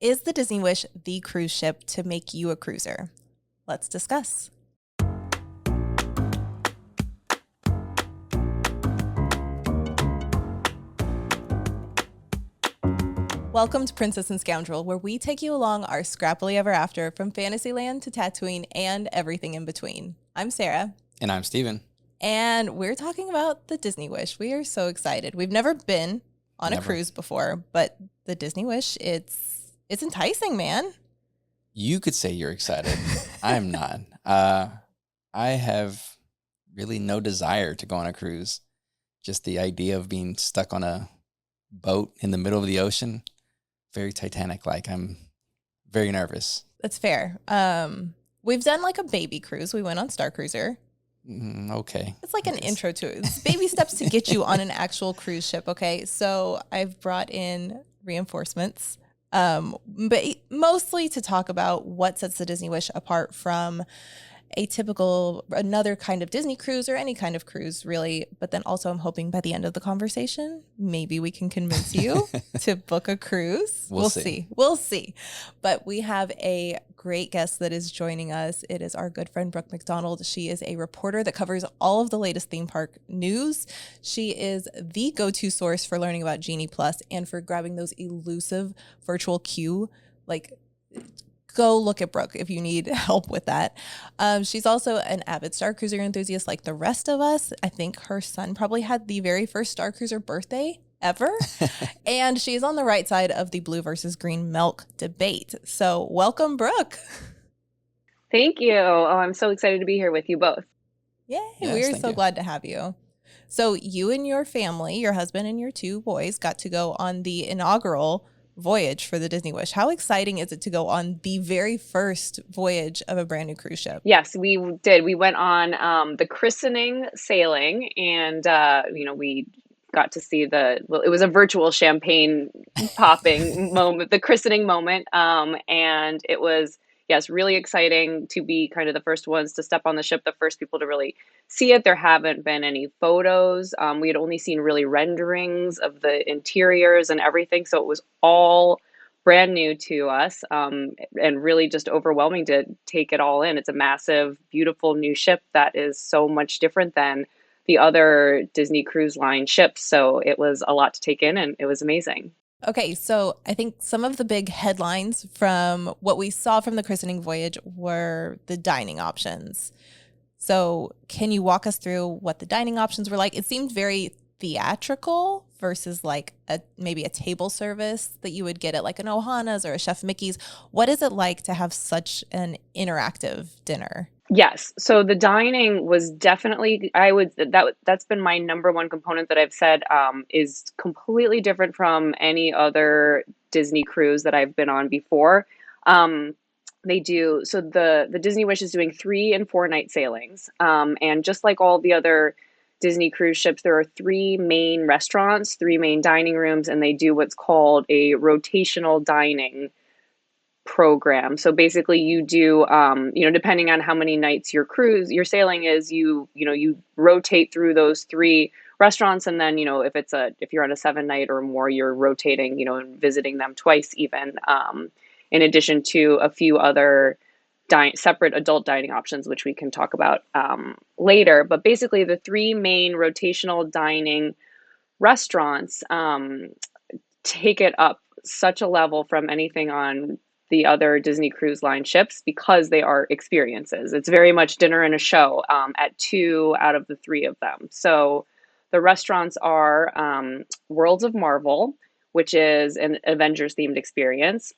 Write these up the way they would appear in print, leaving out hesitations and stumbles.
Is the Disney Wish the cruise ship to make you a cruiser? Let's discuss. Welcome to Princess and Scoundrel, where we take you along our scrappily ever after from Fantasyland to Tatooine and everything in between. I'm Sarah. And I'm Steven. And we're talking about the Disney Wish. We are so excited. We've never been on a cruise before, but the Disney Wish, it's enticing, man. You could say you're excited. I'm not. I have really no desire to go on a cruise. Just the idea of being stuck on a boat in the middle of the ocean, very Titanic-like. I'm very nervous. That's fair. We've done like a baby cruise. We went on Star Cruiser. Okay. It's like an intro to it. It's baby steps to get you on an actual cruise ship, okay? So I've brought in reinforcements, but mostly to talk about what sets the Disney Wish apart from another kind of Disney cruise or any kind of cruise, really. But then also I'm hoping by the end of the conversation, maybe we can convince you to book a cruise. We'll see. We'll see. But we have a great guest that is joining us. It is our good friend, Brooke McDonald. She is a reporter that covers all of the latest theme park news. She is the go-to source for learning about Genie Plus and for grabbing those elusive virtual queue, go look at Brooke if you need help with that. She's also an avid Star Cruiser enthusiast like the rest of us. I think her son probably had the very first Star Cruiser birthday ever. And she's on the right side of the blue versus green milk debate. So welcome, Brooke. Thank you. Oh, I'm so excited to be here with you both. Yay. Yes, we are so glad to have you. So you and your family, your husband and your two boys, got to go on the inaugural voyage for the Disney Wish. How exciting is it to go on the very first voyage of a brand new cruise ship? Yes, we did. We went on the christening sailing, and we got to see it was a virtual champagne popping moment, the christening moment, and it was really exciting to be kind of the first ones to step on the ship, the first people to really see it. There haven't been any photos. We had only seen really renderings of the interiors and everything. So it was all brand new to us, and really just overwhelming to take it all in. It's a massive, beautiful new ship that is so much different than the other Disney Cruise Line ships. So it was a lot to take in, and it was amazing. Okay, so I think some of the big headlines from what we saw from the Christening Voyage were the dining options. So can you walk us through what the dining options were like? It seemed very theatrical versus maybe a table service that you would get at like an Ohana's or a Chef Mickey's. What is it like to have such an interactive dinner? Yes. So the dining was definitely, that's been my number one component that I've said is completely different from any other Disney cruise that I've been on before. The Disney Wish is doing 3 and 4 night sailings. And just like all the other Disney cruise ships, there are 3 main restaurants, 3 main dining rooms, and they do what's called a rotational dining program. So basically you do, depending on how many nights your sailing is, you rotate through those 3 restaurants. And then, if you're on a 7-night or more, you're rotating, and visiting them twice even, in addition to a few other separate adult dining options, which we can talk about later. But basically the 3 main rotational dining restaurants take it up such a level from anything on the other Disney Cruise Line ships because they are experiences. It's very much dinner and a show at 2 out of the 3 of them. So the restaurants are Worlds of Marvel, which is an Avengers-themed experience.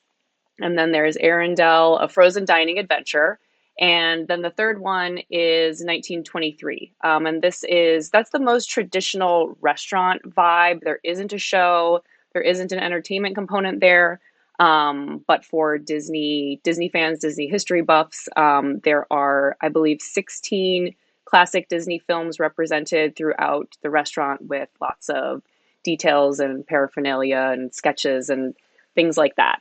And then there's Arendelle, a frozen dining adventure. And then the third one is 1923. And that's the most traditional restaurant vibe. There isn't a show. There isn't an entertainment component there. But for Disney fans, Disney history buffs, there are, I believe, 16 classic Disney films represented throughout the restaurant with lots of details and paraphernalia and sketches and things like that.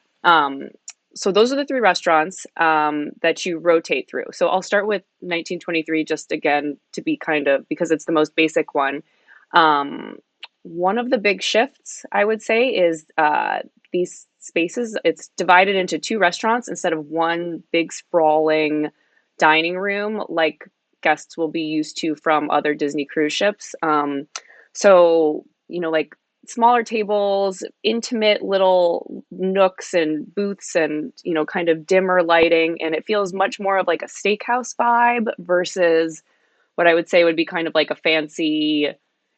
So those are the 3 restaurants that you rotate through. So I'll start with 1923, just again, to be because it's the most basic one. One of the big shifts, I would say, is these spaces, it's divided into two restaurants instead of one big sprawling dining room like guests will be used to from other Disney cruise ships. So, like smaller tables, intimate little nooks and booths and, kind of dimmer lighting. And it feels much more of like a steakhouse vibe versus what I would say would be kind of like a fancy,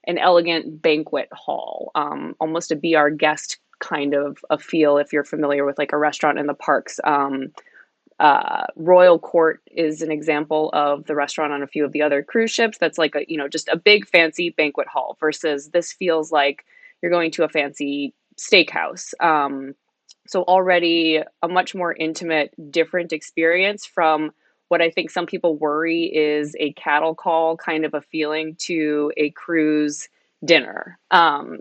an elegant banquet hall, almost a be our guest kind of a feel if you're familiar with like a restaurant in the parks. Royal Court is an example of the restaurant on a few of the other cruise ships. That's like just a big fancy banquet hall versus this feels like you're going to a fancy steakhouse. So already a much more intimate, different experience from what I think some people worry is a cattle call kind of a feeling to a cruise dinner.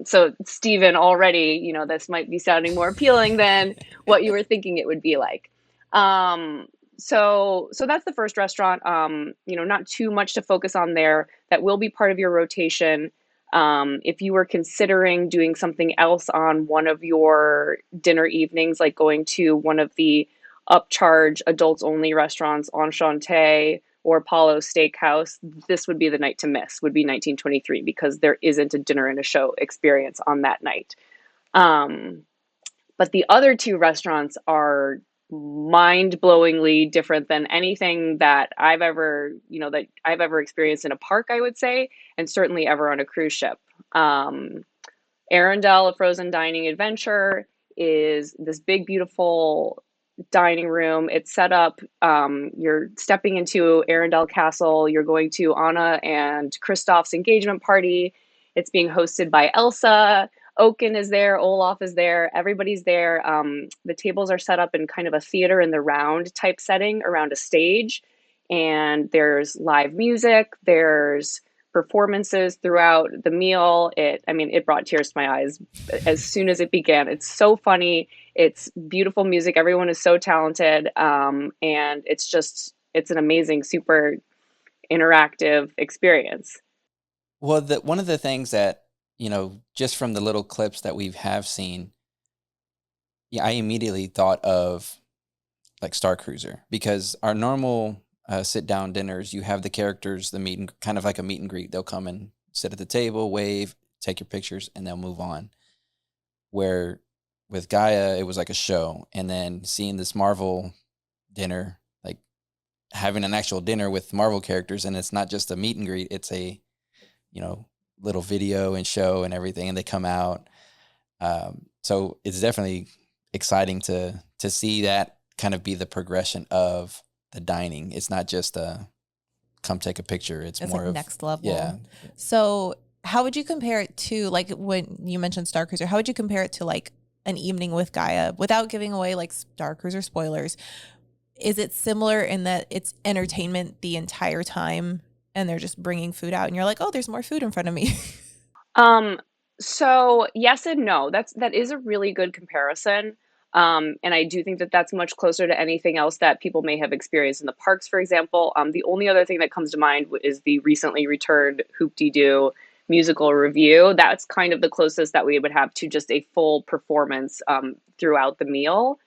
So Stephen, already, this might be sounding more appealing than what you were thinking it would be like. So that's the first restaurant. Not too much to focus on there. That will be part of your rotation. If you were considering doing something else on one of your dinner evenings, like going to one of the upcharge adults only restaurants, Enchante or Apollo Steakhouse, this would be the night to miss, would be 1923, because there isn't a dinner and a show experience on that night. But the other two restaurants are mind-blowingly different than anything that I've ever experienced in a park, I would say, and certainly ever on a cruise ship. Arendelle, a frozen dining adventure, is this big, beautiful dining room. It's set up, you're stepping into Arendelle Castle, you're going to Anna and Kristoff's engagement party. It's being hosted by Elsa. Oaken is there, Olaf is there, everybody's there. The tables are set up in kind of a theater in the round type setting around a stage. And there's live music, there's performances throughout the meal. It brought tears to my eyes as soon as it began. It's so funny. It's beautiful music. Everyone is so talented. And it's an amazing, super interactive experience. Well, one of the things that, just from the little clips that we have seen, I immediately thought of like Star Cruiser, because our normal sit-down dinners, you have the characters, kind of like a meet and greet. They'll come and sit at the table, wave, take your pictures, and they'll move on. Where with Gaia, it was like a show. And then seeing this Marvel dinner, like having an actual dinner with Marvel characters, and it's not just a meet and greet, it's a, little video and show and everything, and they come out. So it's definitely exciting to see that kind of be the progression of the dining. It's not just come take a picture. It's more like of next level. Yeah. So how would you compare it to, like, when you mentioned Star Cruiser, how would you compare it to like an evening with Gaia without giving away like Star Cruiser spoilers? Is it similar in that it's entertainment the entire time and they're just bringing food out and you're like, oh, there's more food in front of me? So yes and no. That is a really good comparison. And I do think that that's much closer to anything else that people may have experienced in the parks, for example. The only other thing that comes to mind is the recently returned Hoop-Dee-Doo musical review. That's kind of the closest that we would have to just a full performance throughout the meal.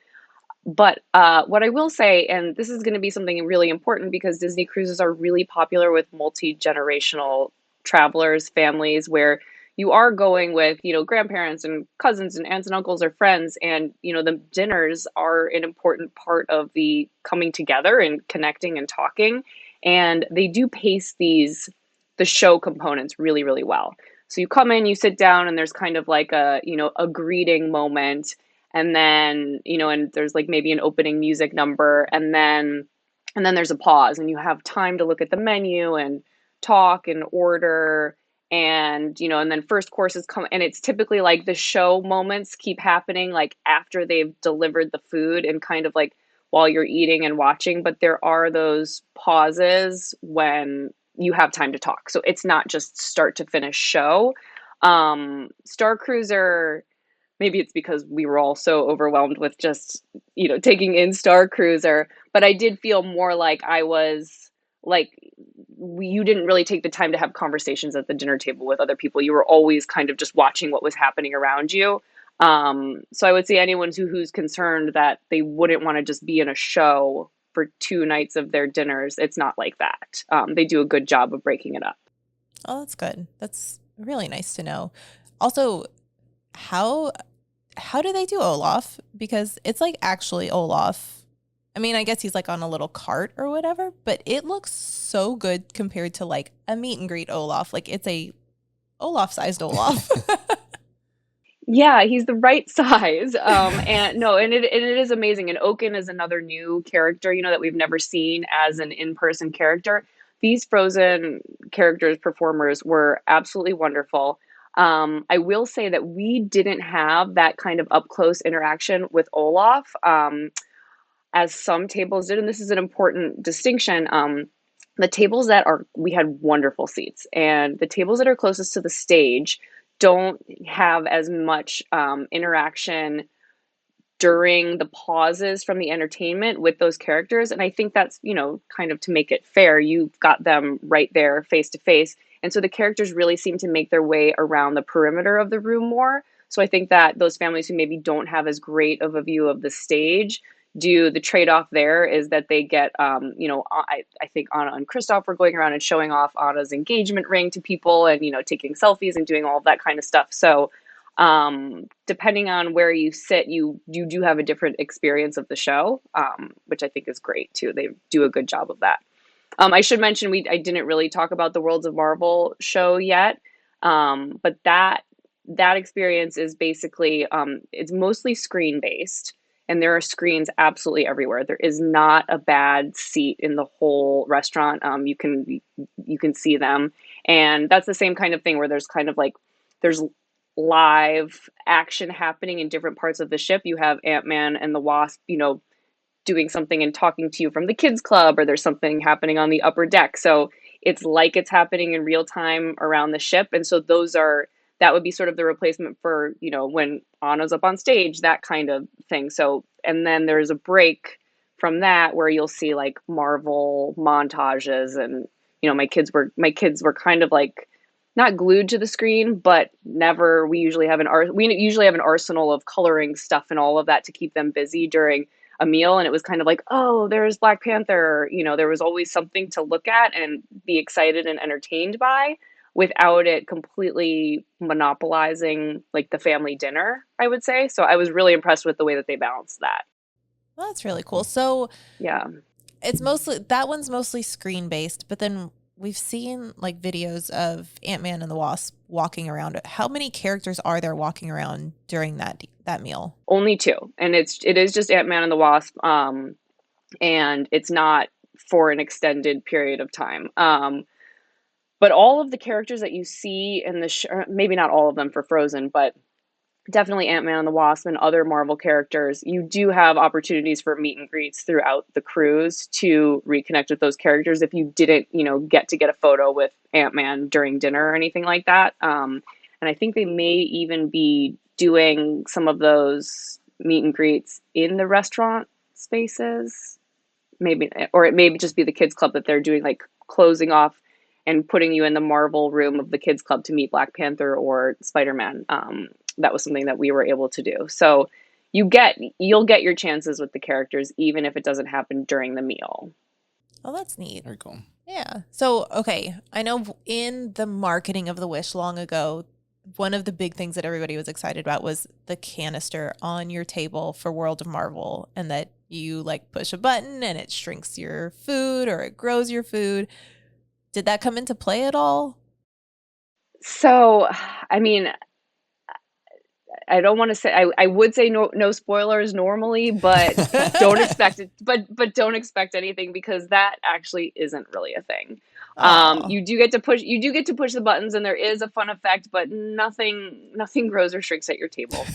But what I will say, and this is going to be something really important because Disney cruises are really popular with multi-generational travelers, families, where you are going with, grandparents and cousins and aunts and uncles or friends. And, the dinners are an important part of the coming together and connecting and talking. And they do pace the show components really, really well. So you come in, you sit down, and there's kind of like a greeting moment. And then, and there's like maybe an opening music number, and then there's a pause, and you have time to look at the menu and talk and order, and, and then first courses come, and it's typically like the show moments keep happening like after they've delivered the food and kind of like while you're eating and watching, but there are those pauses when you have time to talk. So it's not just start to finish show. Star Cruiser, maybe it's because we were all so overwhelmed with just, taking in Star Cruiser, but I did feel more like I was like, you didn't really take the time to have conversations at the dinner table with other people. You were always kind of just watching what was happening around you. So I would say anyone who's concerned that they wouldn't want to just be in a show for 2 nights of their dinners, it's not like that. They do a good job of breaking it up. Oh, that's good. That's really nice to know. Also, how do they do Olaf? Because it's like actually Olaf. I mean, I guess he's like on a little cart or whatever, but it looks so good compared to like a meet and greet Olaf. Like it's a Olaf-sized Olaf. Yeah, he's the right size. And it is amazing. And Oaken is another new character, that we've never seen as an in-person character. These Frozen characters, performers were absolutely wonderful. I will say that we didn't have that kind of up-close interaction with Olaf, as some tables did, and this is an important distinction. The tables we had wonderful seats, and the tables that are closest to the stage don't have as much interaction during the pauses from the entertainment with those characters. And I think that's, kind of to make it fair, you've got them right there face to face. And so the characters really seem to make their way around the perimeter of the room more. So I think that those families who maybe don't have as great of a view of the stage the trade-off there is that they get, I think Anna and Kristoff were going around and showing off Anna's engagement ring to people and, taking selfies and doing all of that kind of stuff. So depending on where you sit, you do have a different experience of the show, which I think is great too. They do a good job of that. I should mention I didn't really talk about the Worlds of Marvel show yet, but that experience is basically it's mostly screen based, and there are screens absolutely everywhere. There is not a bad seat in the whole restaurant. You can see them, and that's the same kind of thing where there's kind of like there's live action happening in different parts of the ship. You have Ant-Man and the Wasp, doing something and talking to you from the kids club, or there's something happening on the upper deck. So it's like it's happening in real time around the ship. And so that would be sort of the replacement for, when Anna's up on stage, that kind of thing. So, and then there's a break from that where you'll see like Marvel montages, and, my kids were kind of like not glued to the screen, but we usually have an arsenal of coloring stuff and all of that to keep them busy during a meal. And it was kind of like, oh, there's Black Panther. There was always something to look at and be excited and entertained by, without it completely monopolizing like the family dinner, I would say. So I was really impressed with the way that they balanced that. Well, that's really cool. So yeah, that one's mostly screen based, but then we've seen like videos of Ant-Man and the Wasp walking around. How many characters are there walking around during that meal? Only 2. And it is just Ant-Man and the Wasp. And it's not for an extended period of time. But all of the characters that you see in the show, maybe not all of them for Frozen, but definitely Ant-Man and the Wasp and other Marvel characters, you do have opportunities for meet and greets throughout the cruise to reconnect with those characters if you didn't, get a photo with Ant-Man during dinner or anything like that. And I think they may even be doing some of those meet and greets in the restaurant spaces. Maybe, or it may just be the kids club that they're doing, like closing off and putting you in the Marvel room of the kids club to meet Black Panther or Spider-Man. That was something that we were able to do. So you'll get your chances with the characters, even if it doesn't happen during the meal. Oh, that's neat. Very cool. Yeah. So, okay. I know in the marketing of the Wish long ago, one of the big things that everybody was excited about was the canister on your table for World of Marvel, and that you like push a button and it shrinks your food or it grows your food. Did that come into play at all? So, I mean, I don't want to say, I would say no spoilers normally, but don't expect it, but don't expect anything, because that actually isn't really a thing. You do get to push the buttons, and there is a fun effect, but nothing grows or shrinks at your table.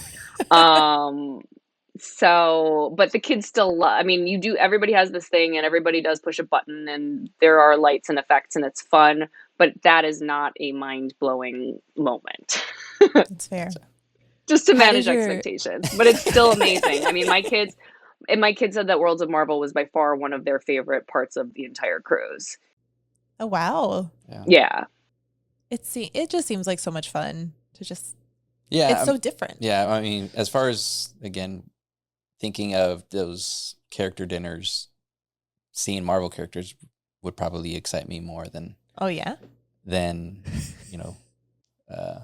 So, but the kids still everybody has this thing and everybody does push a button and there are lights and effects and it's fun, but that is not a mind-blowing moment. That's fair. Just to manage expectations, but it's still amazing. I mean, my kids said that Worlds of Marvel was by far one of their favorite parts of the entire cruise. Oh, wow. Yeah. It just seems like so much fun to just Yeah. It's so different. Yeah. I mean, as far as, again, thinking of those character dinners, seeing Marvel characters would probably excite me more than, Oh, yeah? you know, uh,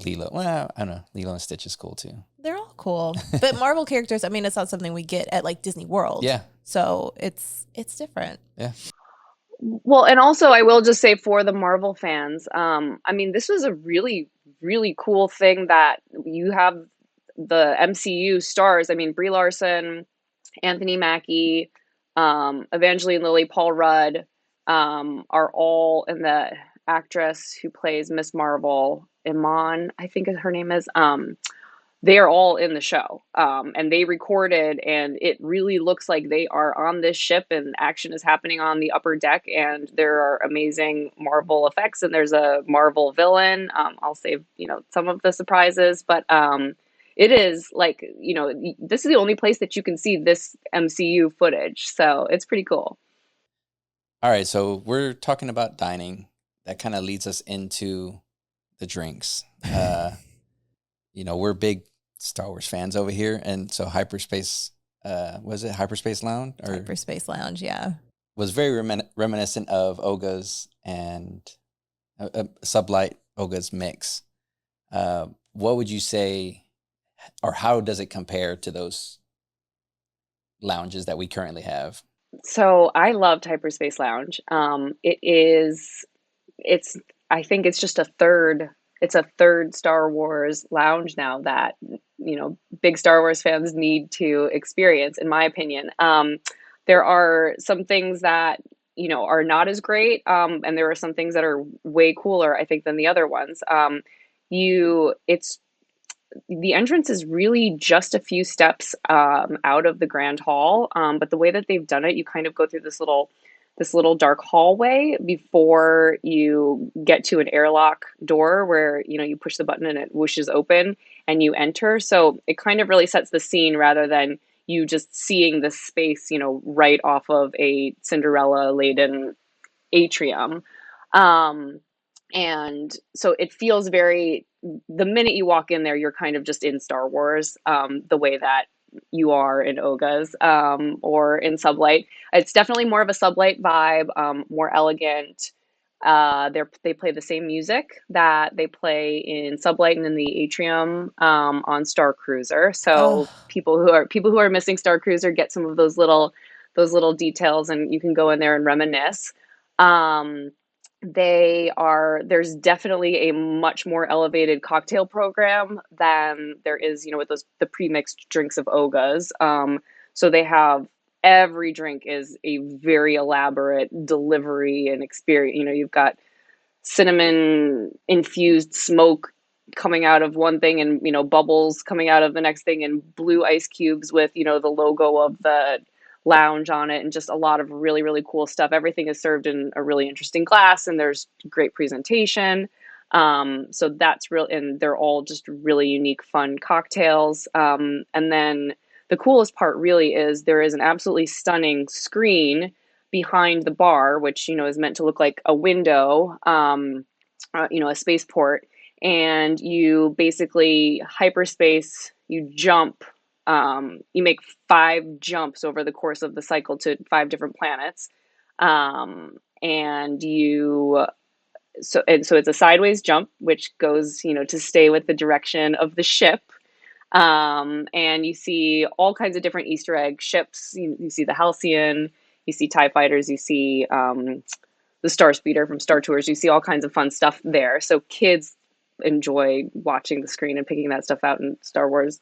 Lilo. Well, I don't know. Lilo and Stitch is cool too. They're all cool. But Marvel characters, I mean, it's not something we get at like Disney World. Yeah. So it's different. Yeah. Well, and also I will just say for the Marvel fans, I mean, this was a really, really cool thing that you have the MCU stars. I mean, Brie Larson, Anthony Mackie, Evangeline Lilly, Paul Rudd, are all, and the actress who plays Miss Marvel, Iman, I think her name is, they are all in the show. And they recorded, and it really looks like they are on this ship and action is happening on the upper deck, and there are amazing Marvel effects, and there's a Marvel villain. I'll save, some of the surprises, but it is like, this is the only place that you can see this MCU footage. So it's pretty cool. All right. So we're talking about dining. That kind of leads us into the drinks. We're big Star Wars fans over here, and so Hyperspace, was it Hyperspace Lounge? Hyperspace Lounge, yeah. Was very reminiscent of Oga's and Sublight Oga's mix. What would you say, or how does it compare to those lounges that we currently have? So I loved Hyperspace Lounge. I think it's just it's a third Star Wars lounge now that, big Star Wars fans need to experience, in my opinion. There are some things that, are not as great. And there are some things that are way cooler, I think, than the other ones. The entrance is really just a few steps out of the grand hall, but the way that they've done it, you kind of go through this little dark hallway before you get to an airlock door where you push the button and it whooshes open and you enter. So it kind of really sets the scene rather than you just seeing the space right off of a Cinderella laden atrium. And so it feels the minute you walk in there, you're kind of just in Star Wars, the way that you are in Oga's, or in Sublight. It's definitely more of a Sublight vibe, more elegant. They play the same music that they play in Sublight and in the atrium, on Star Cruiser. So people who are missing Star Cruiser get some of those little details, and you can go in there and reminisce. There's definitely a much more elevated cocktail program than there is, with the pre-mixed drinks of Oga's. So they have, every drink is a very elaborate delivery and experience. You've got cinnamon infused smoke coming out of one thing, and bubbles coming out of the next thing, and blue ice cubes with the logo of the lounge on it, and just a lot of really, really cool stuff. Everything is served in a really interesting glass, and there's great presentation. So that's real, and they're all just really unique, fun cocktails. And then the coolest part really is there is an absolutely stunning screen behind the bar, which is meant to look like a window, a spaceport, and you basically hyperspace, you jump. You make 5 jumps over the course of the cycle to 5 different planets. And so it's a sideways jump, which goes, to stay with the direction of the ship. And you see all kinds of different Easter egg ships. You see the Halcyon, you see TIE fighters, you see, the Star Speeder from Star Tours. You see all kinds of fun stuff there. So kids enjoy watching the screen and picking that stuff out, and Star Wars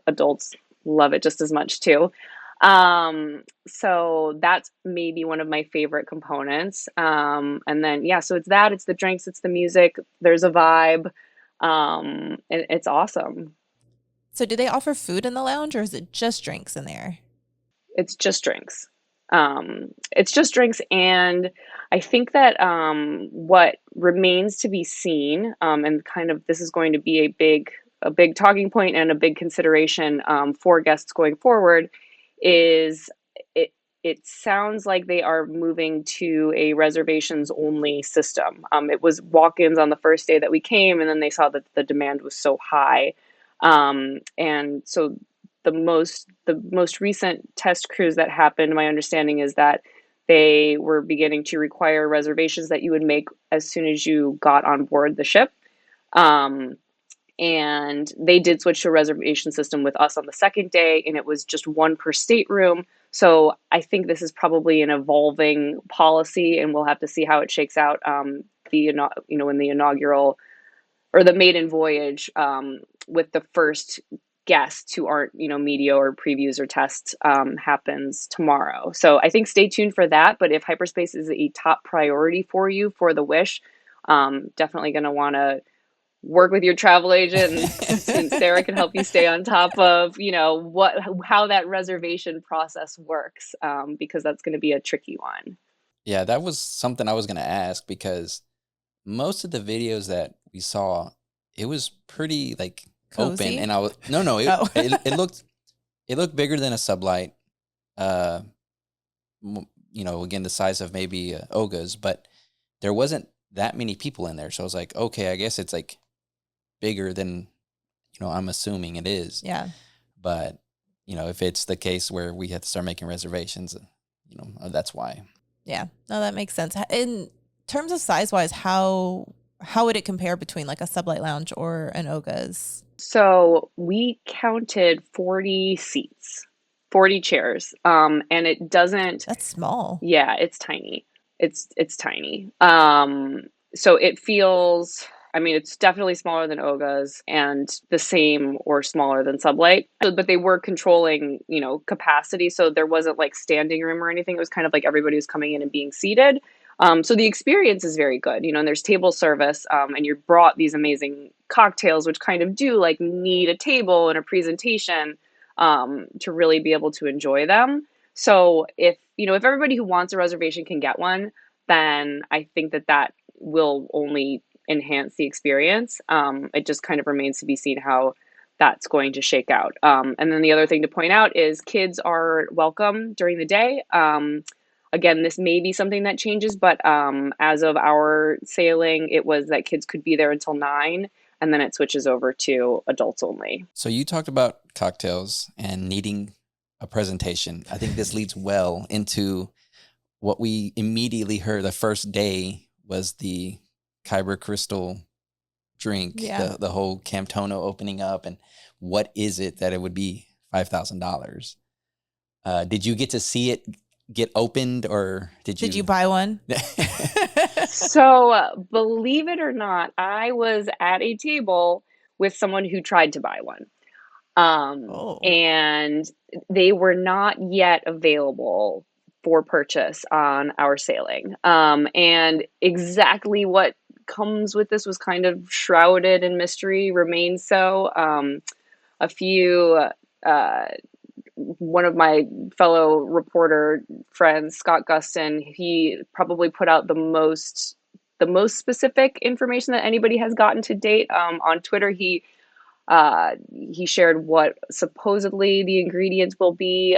adults love it just as much too. So that's maybe one of my favorite components. And then, so it's the drinks, it's the music, there's a vibe. And it's awesome. So do they offer food in the lounge, or is it just drinks in there? It's just drinks. It's just drinks. And I think that, what remains to be seen, and kind of, this is going to be a big talking point and a big consideration, for guests going forward, is it sounds like they are moving to a reservations only system. It was walk-ins on the first day that we came, and then they saw that the demand was so high. And so the most recent test cruise that happened, my understanding is that they were beginning to require reservations that you would make as soon as you got on board the ship. And they did switch to a reservation system with us on the second day, and it was just one per stateroom. So I think this is probably an evolving policy, and we'll have to see how it shakes out. In the inaugural or the maiden voyage, with the first guests who aren't media or previews or tests, happens tomorrow. So I think stay tuned for that. But if hyperspace is a top priority for you for the Wish, definitely going to want to work with your travel agent, and Sarah can help you stay on top of how that reservation process works, because that's going to be a tricky one. Yeah, that was something I was going to ask, because most of the videos that we saw, it was pretty like Cozy? open, and I was it looked bigger than a sublight. Again, the size of maybe Oga's, but there wasn't that many people in there, so I was like, okay, I guess it's like bigger than I'm assuming it is. Yeah. But if it's the case where we have to start making reservations, that's why. Yeah. No, that makes sense. In terms of size wise, how would it compare between like a sublight lounge or an Oga's? So we counted 40 seats, 40 chairs. And it doesn't. That's small. Yeah, it's tiny. It's tiny. So it feels, it's definitely smaller than Oga's and the same or smaller than Sublight. But they were controlling, capacity. So there wasn't like standing room or anything. It was kind of like everybody was coming in and being seated. So the experience is very good, and there's table service, and you're brought these amazing cocktails, which kind of do like need a table and a presentation, to really be able to enjoy them. So if everybody who wants a reservation can get one, then I think that will only enhance the experience. It just kind of remains to be seen how that's going to shake out. And then the other thing to point out is kids are welcome during the day. Again, this may be something that changes, but as of our sailing, it was that kids could be there until 9, and then it switches over to adults only. So you talked about cocktails and needing a presentation. I think this leads well into what we immediately heard the first day was the Kyber Crystal drink, the whole Camtono opening up, and what is it that it would be $5,000? Did you get to see it get opened, or did you buy one? So believe it or not, I was at a table with someone who tried to buy one. And they were not yet available for purchase on our sailing. And exactly what comes with this was kind of shrouded in mystery, remains so. One of my fellow reporter friends, Scott Guston, he probably put out the most specific information that anybody has gotten to date. On Twitter, he shared what supposedly the ingredients will be.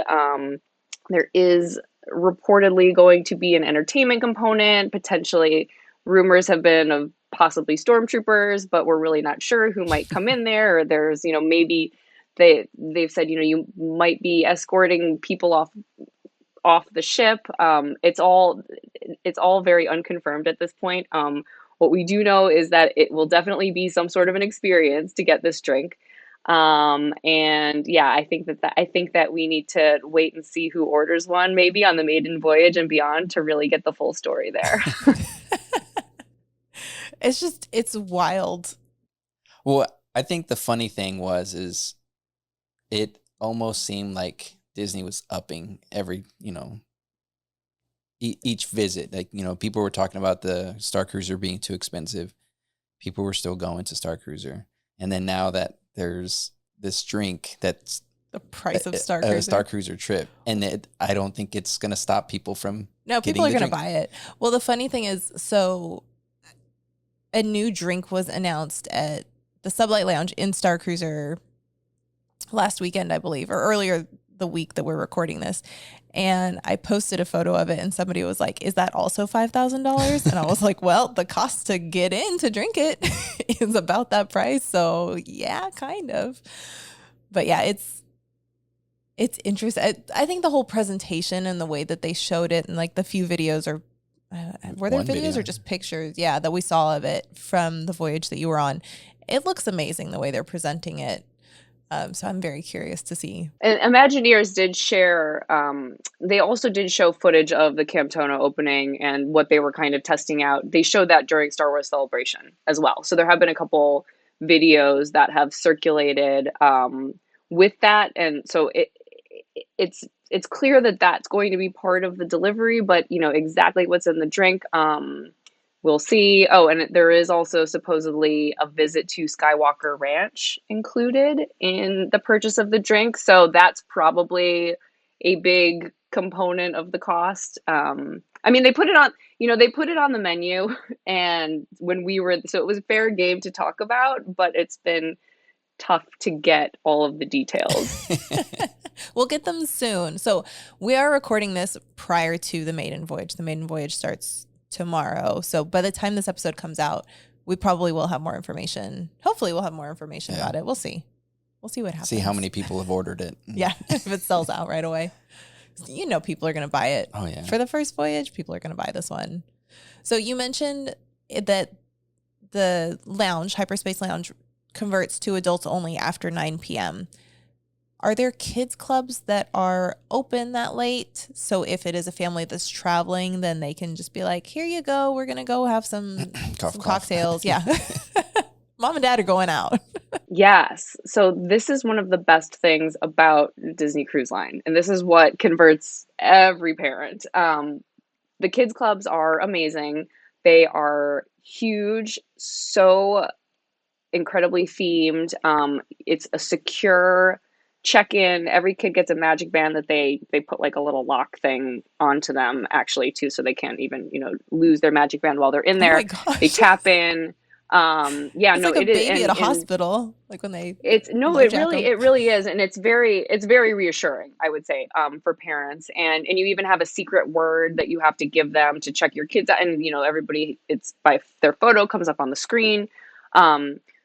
There is reportedly going to be an entertainment component. Potentially, rumors have been of possibly stormtroopers, but we're really not sure who might come in there. Or there's, maybe they've said, you might be escorting people off the ship. It's all very unconfirmed at this point. What we do know is that it will definitely be some sort of an experience to get this drink. And yeah, I think that we need to wait and see who orders one, maybe on the maiden voyage and beyond, to really get the full story there. It's wild. Well, I think the funny thing is it almost seemed like Disney was upping every, each visit. Like, people were talking about the Star Cruiser being too expensive. People were still going to Star Cruiser. And then now that there's this drink that's the price of Star Cruiser. A Star Cruiser trip. And I don't think it's going to stop people from people are going to buy it. Well, the funny thing is, so a new drink was announced at the Sublight Lounge in Star Cruiser last weekend, I believe, or earlier the week that we're recording this. And I posted a photo of it and somebody was like, is that also $5,000? And I was like, well, the cost to get in to drink it is about that price. So yeah, kind of. But yeah, it's interesting. I think the whole presentation and the way that they showed it and like the few videos or were there videos or just pictures? Yeah, that we saw of it from the voyage that you were on. It looks amazing the way they're presenting it. So I'm very curious to see. And Imagineers did share, they also did show footage of the Camptona opening and what they were kind of testing out. They showed that during Star Wars Celebration as well. So there have been a couple videos that have circulated with that. And so it's clear that that's going to be part of the delivery, but you know, exactly what's in the drink, we'll see. Oh, and there is also supposedly a visit to Skywalker Ranch included in the purchase of the drink. So that's probably a big component of the cost. I mean, they put it on, they put it on the menu and so it was fair game to talk about, but it's been tough to get all of the details. We'll get them soon. So we are recording this prior to the maiden voyage. The maiden voyage starts tomorrow. So by the time this episode comes out, we probably will have more information. Hopefully we'll have more information about it. We'll see. We'll see what happens. See how many people have ordered it. Yeah. If it sells out right away. People are going to buy it. Oh, yeah. For the first voyage, people are going to buy this one. So you mentioned that the lounge, Hyperspace Lounge, converts to adults only after 9 p.m. Are there kids clubs that are open that late? So if it is a family that's traveling, then they can just be like, here you go. We're going to go have some cocktails. Yeah. Mom and dad are going out. Yes. So this is one of the best things about Disney Cruise Line. And this is what converts every parent. The kids clubs are amazing. They are huge. So incredibly themed. It's a secure check-in. Every kid gets a magic band that they put like a little lock thing onto them actually too, so they can't even lose their magic band while they're in there. They tap in. It's like a baby at a hospital, like when they it really is, and it's very reassuring, I would say, for parents. And you even have a secret word that you have to give them to check your kids out, and everybody, it's by their photo comes up on the screen.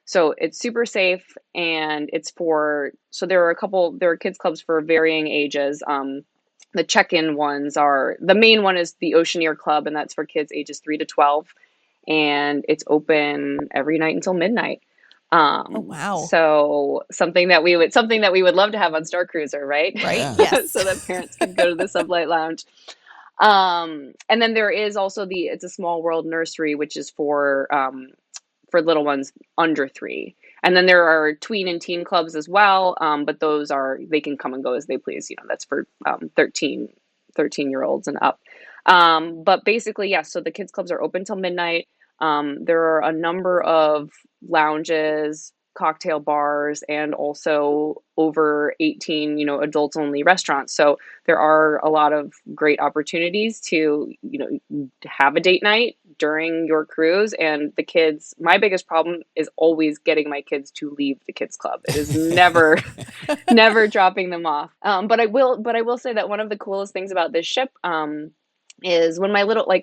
So it's super safe, and there are kids clubs for varying ages. The check-in ones the main one is the Oceaneer Club, and that's for kids ages 3 to 12, and it's open every night until midnight. Oh, wow. So something that we would love to have on Star Cruiser, right? Right. Yes. So that parents can go to the Sublight Lounge. And then there is also it's a Small World Nursery, which is for little ones under 3. And then there are tween and teen clubs as well. But they can come and go as they please. That's for 13-year-olds and up. But basically, yes. So the kids clubs are open till midnight. There are a number of lounges, cocktail bars, and also over 18, adults only restaurants. So there are a lot of great opportunities to, have a date night during your cruise. And the kids, my biggest problem is always getting my kids to leave the kids club. It is never, never dropping them off. But I will say that one of the coolest things about this ship, is when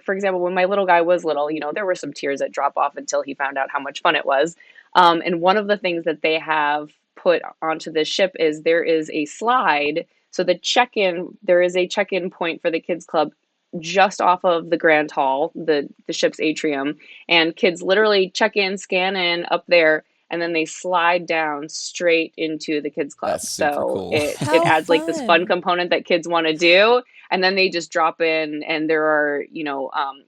for example, when my little guy was little, there were some tears that drop off until he found out how much fun it was. And one of the things that they have put onto this ship is there is a slide. So there is a check-in point for the kids club just off of the Grand Hall, the ship's atrium, and kids literally check in, scan in up there, and then they slide down straight into the kids club. That's super cool. It adds like this fun component that kids want to do. And then they just drop in, and there are,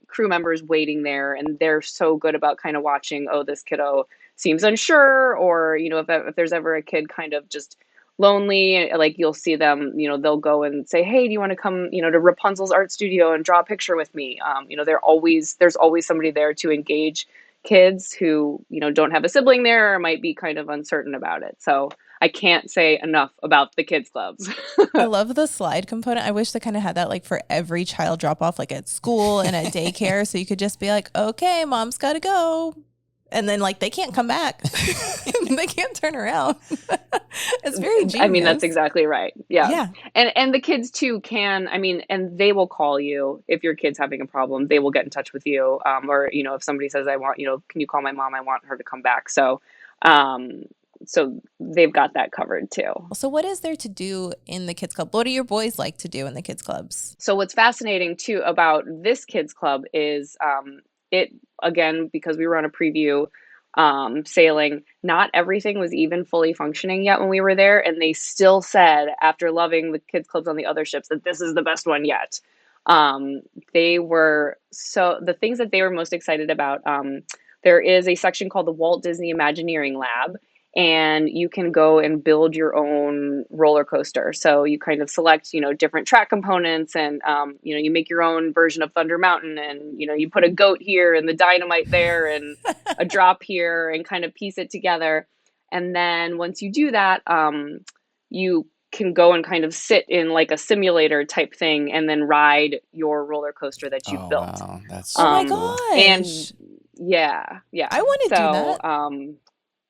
crew members waiting there, and they're so good about kind of watching, oh, this kiddo seems unsure, or, if there's ever a kid kind of just lonely, like you'll see them, they'll go and say, hey, do you want to come, to Rapunzel's art studio and draw a picture with me? There's always somebody there to engage kids who, don't have a sibling there or might be kind of uncertain about it. So I can't say enough about the kids clubs. I love the slide component. I wish they kind of had that like for every child drop off, like at school and at daycare. So you could just be like, okay, mom's got to go. And then like they can't come back. They can't turn around. It's very genius. I mean, that's exactly right. Yeah. Yeah. And the kids too can, I mean, and they will call you if your kid's having a problem. They will get in touch with you. Or, you know, if somebody says, I want, you know, can you call my mom? I want her to come back. So they've got that covered too. So what is there to do in the kids club? What do your boys like to do in the kids clubs? So what's fascinating too about this kids club is it, again, because we were on a preview sailing, not everything was even fully functioning yet when we were there. And they still said, after loving the kids clubs on the other ships, that this is the best one yet. The things that they were most excited about, there is a section called the Walt Disney Imagineering Lab, and you can go and build your own roller coaster. So you kind of select, you know, different track components, and, you know, you make your own version of Thunder Mountain, and, you know, you put a goat here and the dynamite there and a drop here and kind of piece it together. And then once you do that, you can go and kind of sit in like a simulator type thing and then ride your roller coaster that you've built. Wow, that's Oh my cool. gosh. And yeah. I want to do that.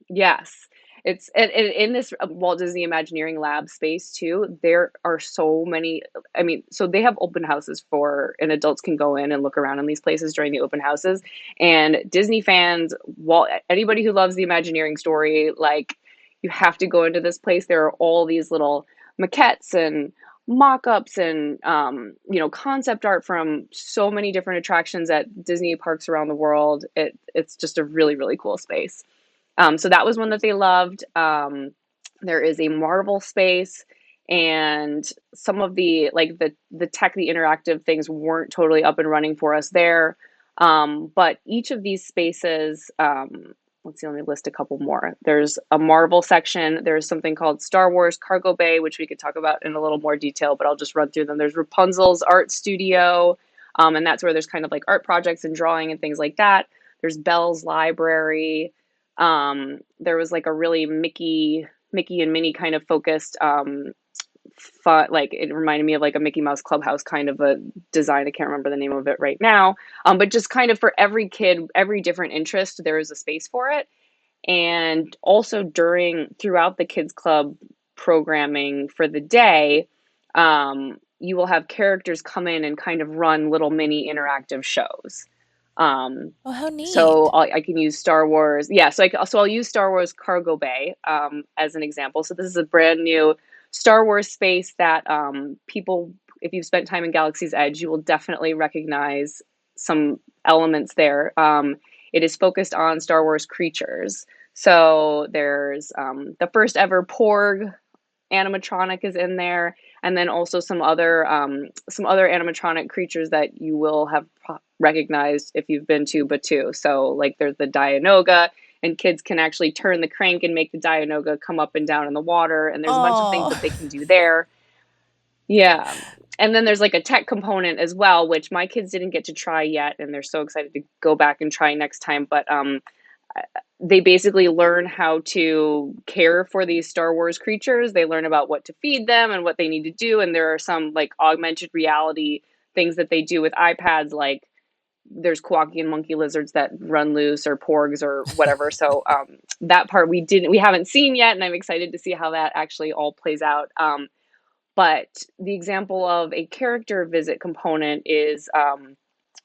Yes. It's in this Walt Disney Imagineering Lab space too. There are so many. I mean, so they have open houses and adults can go in and look around in these places during the open houses. And Disney fans, anybody who loves the Imagineering story, like, you have to go into this place. There are all these little maquettes and mock-ups and you know, concept art from so many different attractions at Disney parks around the world. It's just a really, really cool space. So that was one that they loved. There is a Marvel space, and some of the tech, the interactive things weren't totally up and running for us there. But each of these spaces, let's see, let me list a couple more. There's a Marvel section. There's something called Star Wars Cargo Bay, which we could talk about in a little more detail, but I'll just run through them. There's Rapunzel's art studio, and that's where there's kind of like art projects and drawing and things like that. There's Belle's library. There was like a really Mickey and Minnie kind of focused, fun, like it reminded me of like a Mickey Mouse Clubhouse kind of a design. I can't remember the name of it right now. But just kind of for every kid, every different interest, there is a space for it. And also throughout the kids club programming for the day, you will have characters come in and kind of run little mini interactive shows. Oh, how neat. So I can use Star Wars. Yeah. So I'll use Star Wars Cargo Bay, as an example. So this is a brand new Star Wars space that, people, if you've spent time in Galaxy's Edge, you will definitely recognize some elements there. It is focused on Star Wars creatures. So there's, the first ever Porg animatronic is in there, and then also some other animatronic creatures that you will have recognized if you've been to Batuu. So like there's the Dianoga, and kids can actually turn the crank and make the Dianoga come up and down in the water, and there's a bunch of things that they can do there. Yeah. And then there's like a tech component as well, which my kids didn't get to try yet, and they're so excited to go back and try next time. But they basically learn how to care for these Star Wars creatures. They learn about what to feed them and what they need to do. And there are some like augmented reality things that they do with iPads, like there's Kwaki and monkey lizards that run loose, or porgs or whatever. So that part we haven't seen yet, and I'm excited to see how that actually all plays out. But the example of a character visit component is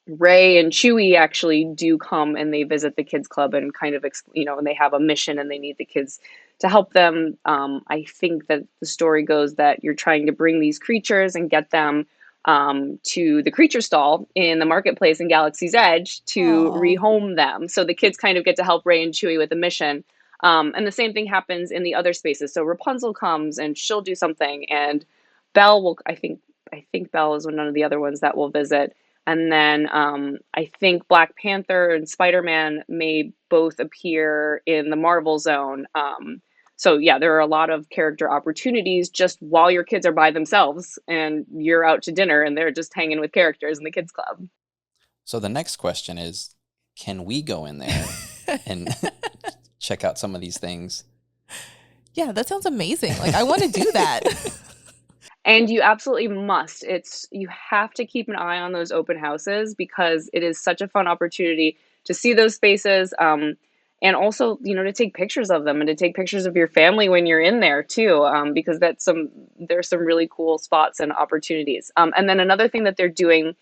Ray and Chewie actually do come and they visit the kids club and kind of, and they have a mission and they need the kids to help them. I think that the story goes that you're trying to bring these creatures and get them to the creature stall in the marketplace in Galaxy's Edge to rehome them. So the kids kind of get to help Ray and Chewie with the mission. And the same thing happens in the other spaces. So Rapunzel comes and she'll do something, and Belle will, I think Belle is one of the other ones that will visit. And then I think Black Panther and Spider-Man may both appear in the Marvel Zone. So yeah, there are a lot of character opportunities just while your kids are by themselves and you're out to dinner and they're just hanging with characters in the kids club. So the next question is, can we go in there and check out some of these things? Yeah, that sounds amazing. Like, I want to do that. And you absolutely must. You have to keep an eye on those open houses because it is such a fun opportunity to see those spaces. and also, to take pictures of them and to take pictures of your family when you're in there too, because there's some really cool spots and opportunities. And then another thing that they're doing,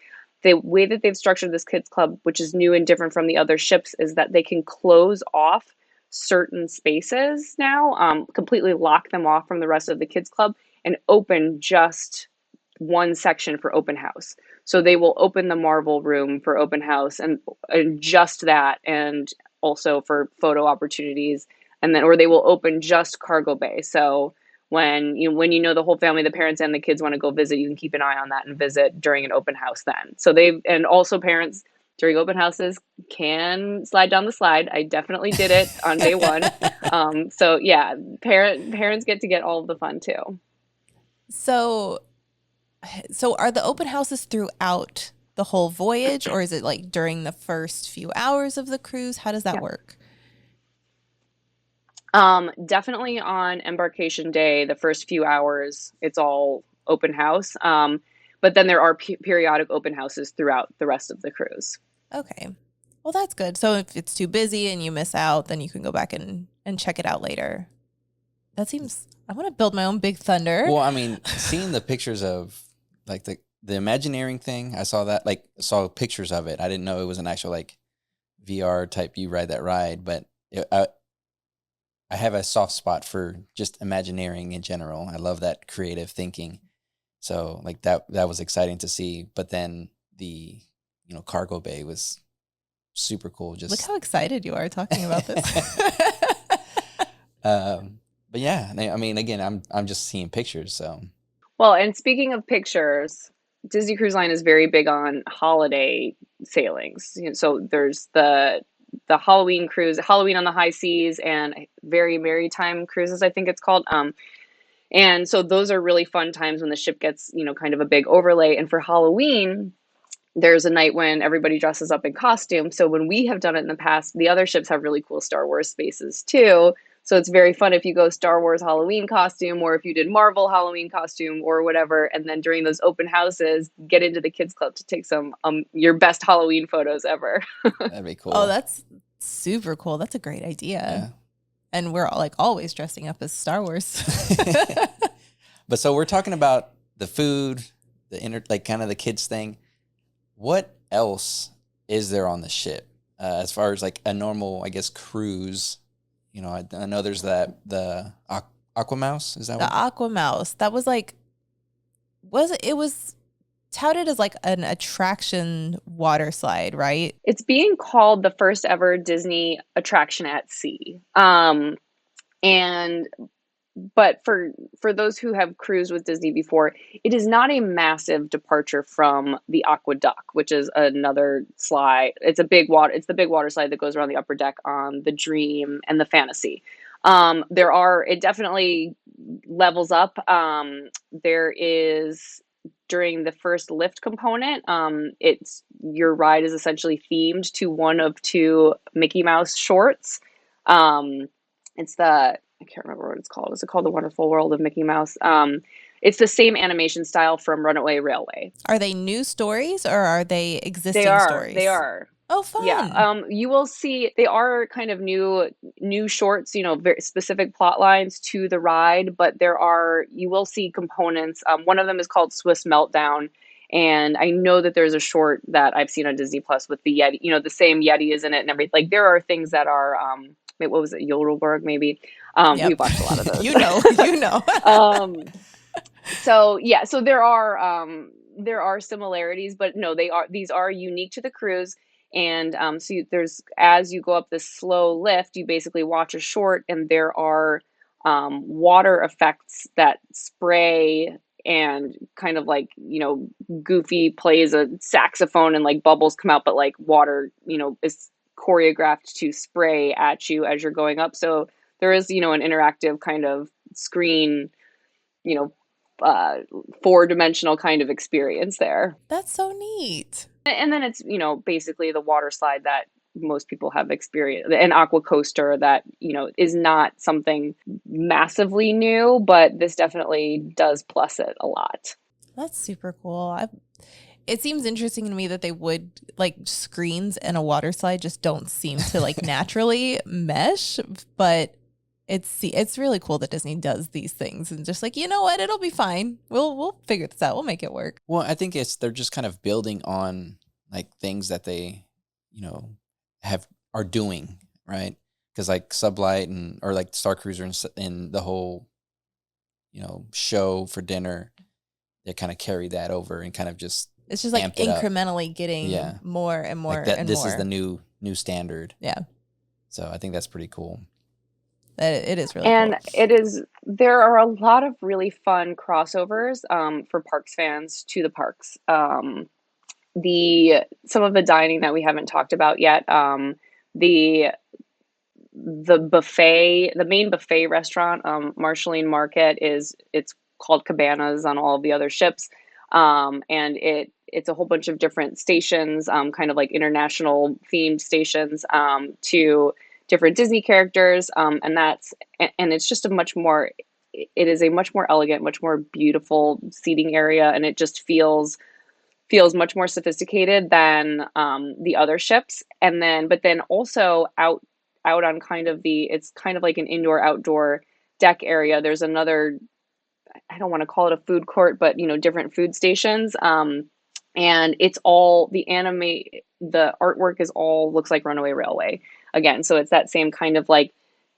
the way that they've structured this kids club, which is new and different from the other ships, is that they can close off certain spaces now, completely lock them off from the rest of the kids club and open just one section for open house. So they will open the Marvel room for open house and just that, and also for photo opportunities, and then or they will open just cargo bay. So when the whole family, the parents and the kids, want to go visit, you can keep an eye on that and visit during an open house then. So and also parents during open houses can slide down the slide. I definitely did it on day one. So yeah, parents get to get all of the fun too. So are the open houses throughout the whole voyage, or is it like during the first few hours of the cruise? How does that work? Definitely on embarkation day, the first few hours, it's all open house. But then there are periodic open houses throughout the rest of the cruise. Okay. Well, that's good. So if it's too busy and you miss out, then you can go back and check it out later. That seems, I want to build my own Big Thunder. Well, I mean, seeing the pictures of like the Imagineering thing, I saw pictures of it. I didn't know it was an actual like VR type you ride that ride, but I have a soft spot for just Imagineering in general. I love that creative thinking. So like that was exciting to see. But then the cargo bay was super cool. Just look how excited you are talking about this. But yeah, I mean, again, I'm just seeing pictures. So well, and speaking of pictures, Disney Cruise Line is very big on holiday sailings. So there's the Halloween cruise, Halloween on the High Seas, and Very Maritime Cruises, I think it's called. And so those are really fun times when the ship gets, kind of a big overlay. And for Halloween, there's a night when everybody dresses up in costume. So when we have done it in the past, the other ships have really cool Star Wars spaces too. So it's very fun if you go Star Wars Halloween costume, or if you did Marvel Halloween costume or whatever. And then during those open houses, get into the kids club to take some your best Halloween photos ever. That'd be cool. Oh, that's super cool. That's a great idea. Yeah. And we're always dressing up as Star Wars. But so we're talking about the food, kind of the kids thing. What else is there on the ship as far as like a normal, I guess, cruise? I know there's the Aqua Mouse. Is that the Aqua Mouse? That was it was touted as like an attraction water slide, right? It's being called the first ever Disney attraction at sea. But for those who have cruised with Disney before, it is not a massive departure from the Aqua Duck, which is another slide. It's the big water slide that goes around the upper deck on the Dream and the Fantasy. It definitely levels up. There is, during the first lift component, your ride is essentially themed to one of two Mickey Mouse shorts. I can't remember what it's called. Is it called The Wonderful World of Mickey Mouse? It's the same animation style from Runaway Railway. Are they new stories or are they existing stories? They are. Oh, fun. Yeah. You will see they are kind of new shorts, very specific plot lines to the ride, but you will see components. One of them is called Swiss Meltdown. And I know that there's a short that I've seen on Disney Plus with the Yeti, the same Yeti is in it and everything. Like there are things that are, what was it? Yodelberg, maybe. Yep. We watched a lot of those. you know. So there are similarities, but no, these are unique to the cruise. And as you go up this slow lift, you basically watch a short, and there are water effects that spray, and kind of like, Goofy plays a saxophone and like bubbles come out, but like water, is choreographed to spray at you as you're going up. So there is, an interactive kind of screen, 4-dimensional kind of experience there. That's so neat. And then it's, basically the water slide that most people have experienced, an aqua coaster that, is not something massively new, but this definitely does plus it a lot. That's super cool. it seems interesting to me that they would, like, screens and a water slide just don't seem to, like, naturally mesh, but it's really cool that Disney does these things and just like, you know what, it'll be fine. We'll figure this out. We'll make it work. Well, I think they're just kind of building on like things that they, are doing, right? Because like Sublight or like Star Cruiser and the whole, show for dinner, they kind of carry that over and kind of just it's just like incrementally getting more and more like and this more. is the new standard. Yeah. So I think that's pretty cool. It is really And cool. there are a lot of really fun crossovers for parks fans to the parks. Some of the dining that we haven't talked about yet, the buffet, the main buffet restaurant, Marceline Market it's called Cabanas on all of the other ships. And it's a whole bunch of different stations, kind of like international themed stations, to different Disney characters. And it's just it is a much more elegant, much more beautiful seating area. And it just feels much more sophisticated than the other ships. But then also out on it's kind of like an indoor outdoor deck area. There's another, I don't want to call it a food court, but different food stations. And it's all the artwork is all looks like Runaway Railway again. So it's that same kind of like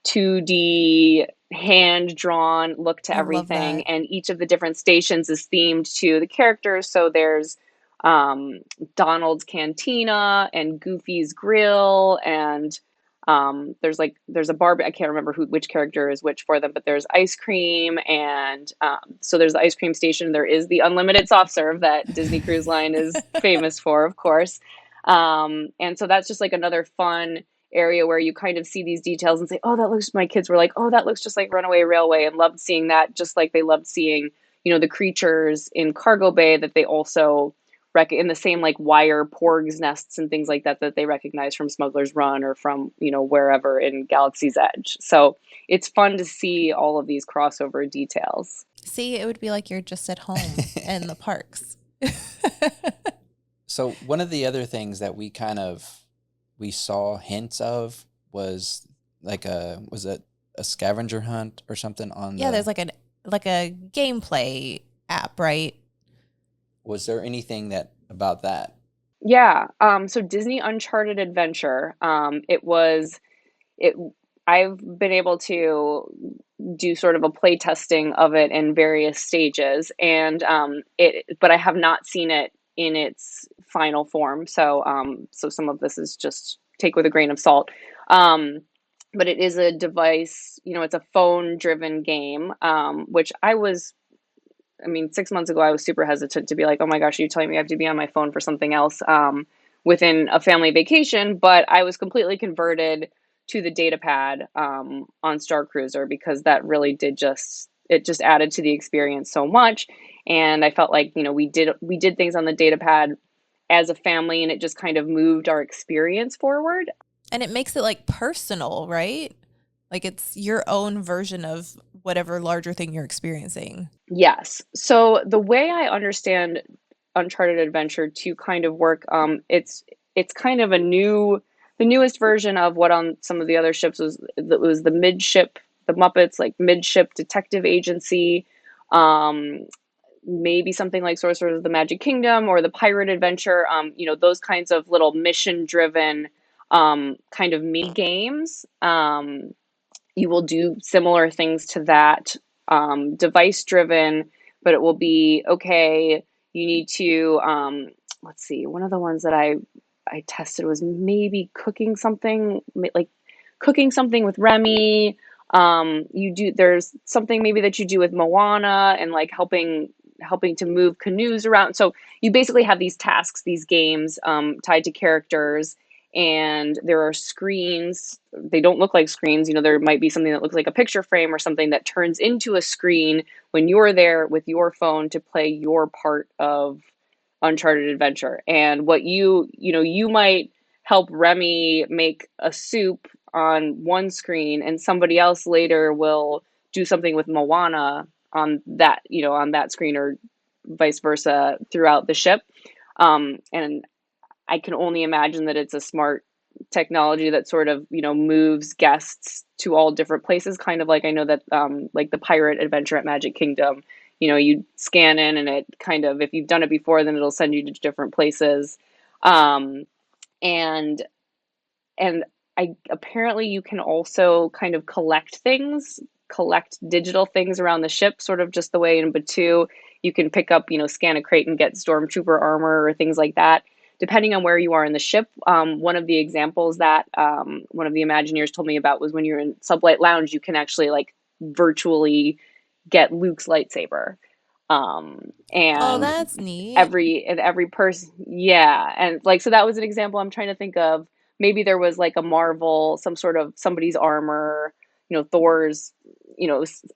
2D hand drawn look to everything. And each of the different stations is themed to the characters. So there's Donald's Cantina and Goofy's Grill, and there's a bar. I can't remember which character is which for them, but there's ice cream, and so there's the ice cream station. There is the unlimited soft serve that Disney Cruise Line is famous for, of course. And so that's just like another fun area where you kind of see these details and say, oh, my kids were like, oh, that looks just like Runaway Railway, and loved seeing that, just like they loved seeing, the creatures in Cargo Bay that they also in the same like wire porgs nests and things like that they recognize from Smuggler's Run or from, wherever in Galaxy's Edge. So it's fun to see all of these crossover details. See, it would be like you're just at home in the parks. So one of the other things that we saw hints of was like was it a scavenger hunt or something on there's like a gameplay app, right? Was there anything about that? Yeah. So Disney Uncharted Adventure, I've been able to do sort of a play testing of it in various stages, and but I have not seen it in its final form. So some of this is just take with a grain of salt. But it is a device, it's a phone driven game, which 6 months ago, I was super hesitant to be like, oh my gosh, are you telling me I have to be on my phone for something else within a family vacation? But I was completely converted to the data pad on Star Cruiser, because that really it just added to the experience so much. And I felt like, we did things on the data pad as a family, and it just kind of moved our experience forward. And it makes it like personal, right? Like it's your own version of whatever larger thing you're experiencing. Yes. So the way I understand Uncharted Adventure to kind of work, it's kind of the newest version of what on some of the other ships was the midship, the Muppets, like midship detective agency, maybe something like Sorcerers of the Magic Kingdom or the Pirate Adventure, those kinds of little mission driven kind of mini games. You will do similar things to that, device driven, but it will be, okay, you need to, let's see, one of the ones that I tested was maybe cooking something with Remy. There's something maybe that you do with Moana and like helping to move canoes around. So you basically have these tasks, these games, tied to characters. And there are screens. They don't look like screens. There might be something that looks like a picture frame or something that turns into a screen when you're there with your phone to play your part of Uncharted Adventure. And what you might help Remy make a soup on one screen, and somebody else later will do something with Moana on that screen, or vice versa throughout the ship. And I can only imagine that it's a smart technology that sort of, moves guests to all different places, kind of like I know that like the pirate adventure at Magic Kingdom, you scan in and it kind of, if you've done it before, then it'll send you to different places. Um, and and I apparently you can also kind of collect digital things around the ship, sort of just the way in Batu you can pick up, scan a crate and get stormtrooper armor or things like that. Depending on where you are in the ship, one of the examples that one of the Imagineers told me about was when you're in Sublight Lounge, you can actually like virtually get Luke's lightsaber. Oh, And that's neat. every person, yeah, and like so that was an example I'm trying to think of. Maybe there was like a Marvel, some sort of somebody's armor, Thor's,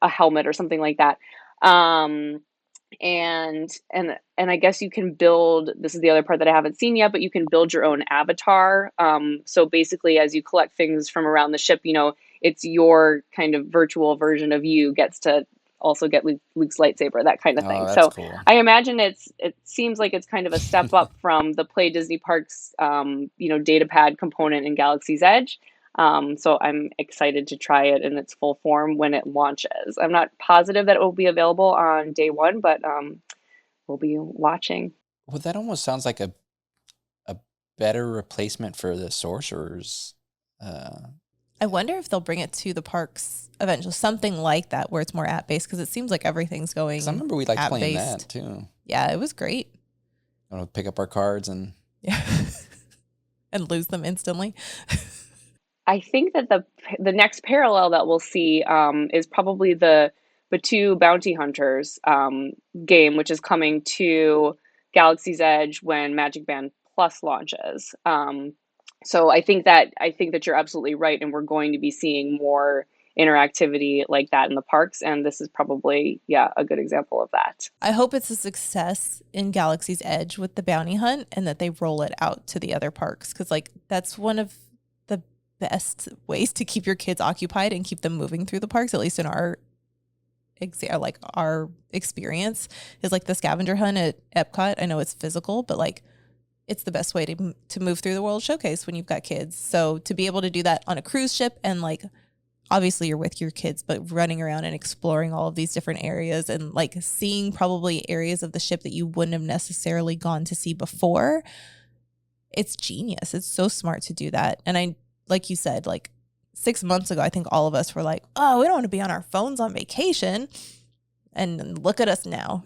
a helmet or something like that. Um, and I guess you can build, this is the other part that I haven't seen yet, but you can build your own avatar. So basically, as you collect things from around the ship, it's your kind of virtual version of you gets to also get Luke's lightsaber, that kind of Oh, thing. that's So cool. I imagine it seems like it's kind of a step up from the Play Disney Parks, data pad component in Galaxy's Edge. So I'm excited to try it in its full form when it launches. I'm not positive that it will be available on day one, but we'll be watching. Well, that almost sounds like a better replacement for the sorcerers. I wonder if they'll bring it to the parks eventually, something like that where it's more app-based, because it seems like everything's going 'Cause I remember we liked playing that app-based. too. Yeah, it was great. Pick up our cards and Yeah. And lose them instantly. I think that the next parallel that we'll see is probably the Batu Bounty Hunters game, which is coming to Galaxy's Edge when Magic Band Plus launches. So I think that you're absolutely right, and we're going to be seeing more interactivity like that in the parks, and this is probably a good example of that. I hope it's a success in Galaxy's Edge with the bounty hunt and that they roll it out to the other parks, because like that's one of the best ways to keep your kids occupied and keep them moving through the parks, at least in our experience, is like the scavenger hunt at Epcot. I know it's physical, but like it's the best way to move through the World Showcase when you've got kids. So to be able to do that on a cruise ship, and like obviously you're with your kids, but running around and exploring all of these different areas and like seeing probably areas of the ship that you wouldn't have necessarily gone to see before, it's genius. It's so smart to do that. And I, like you said, like 6 months ago, I think all of us were like, oh, we don't want to be on our phones on vacation. And look at us now.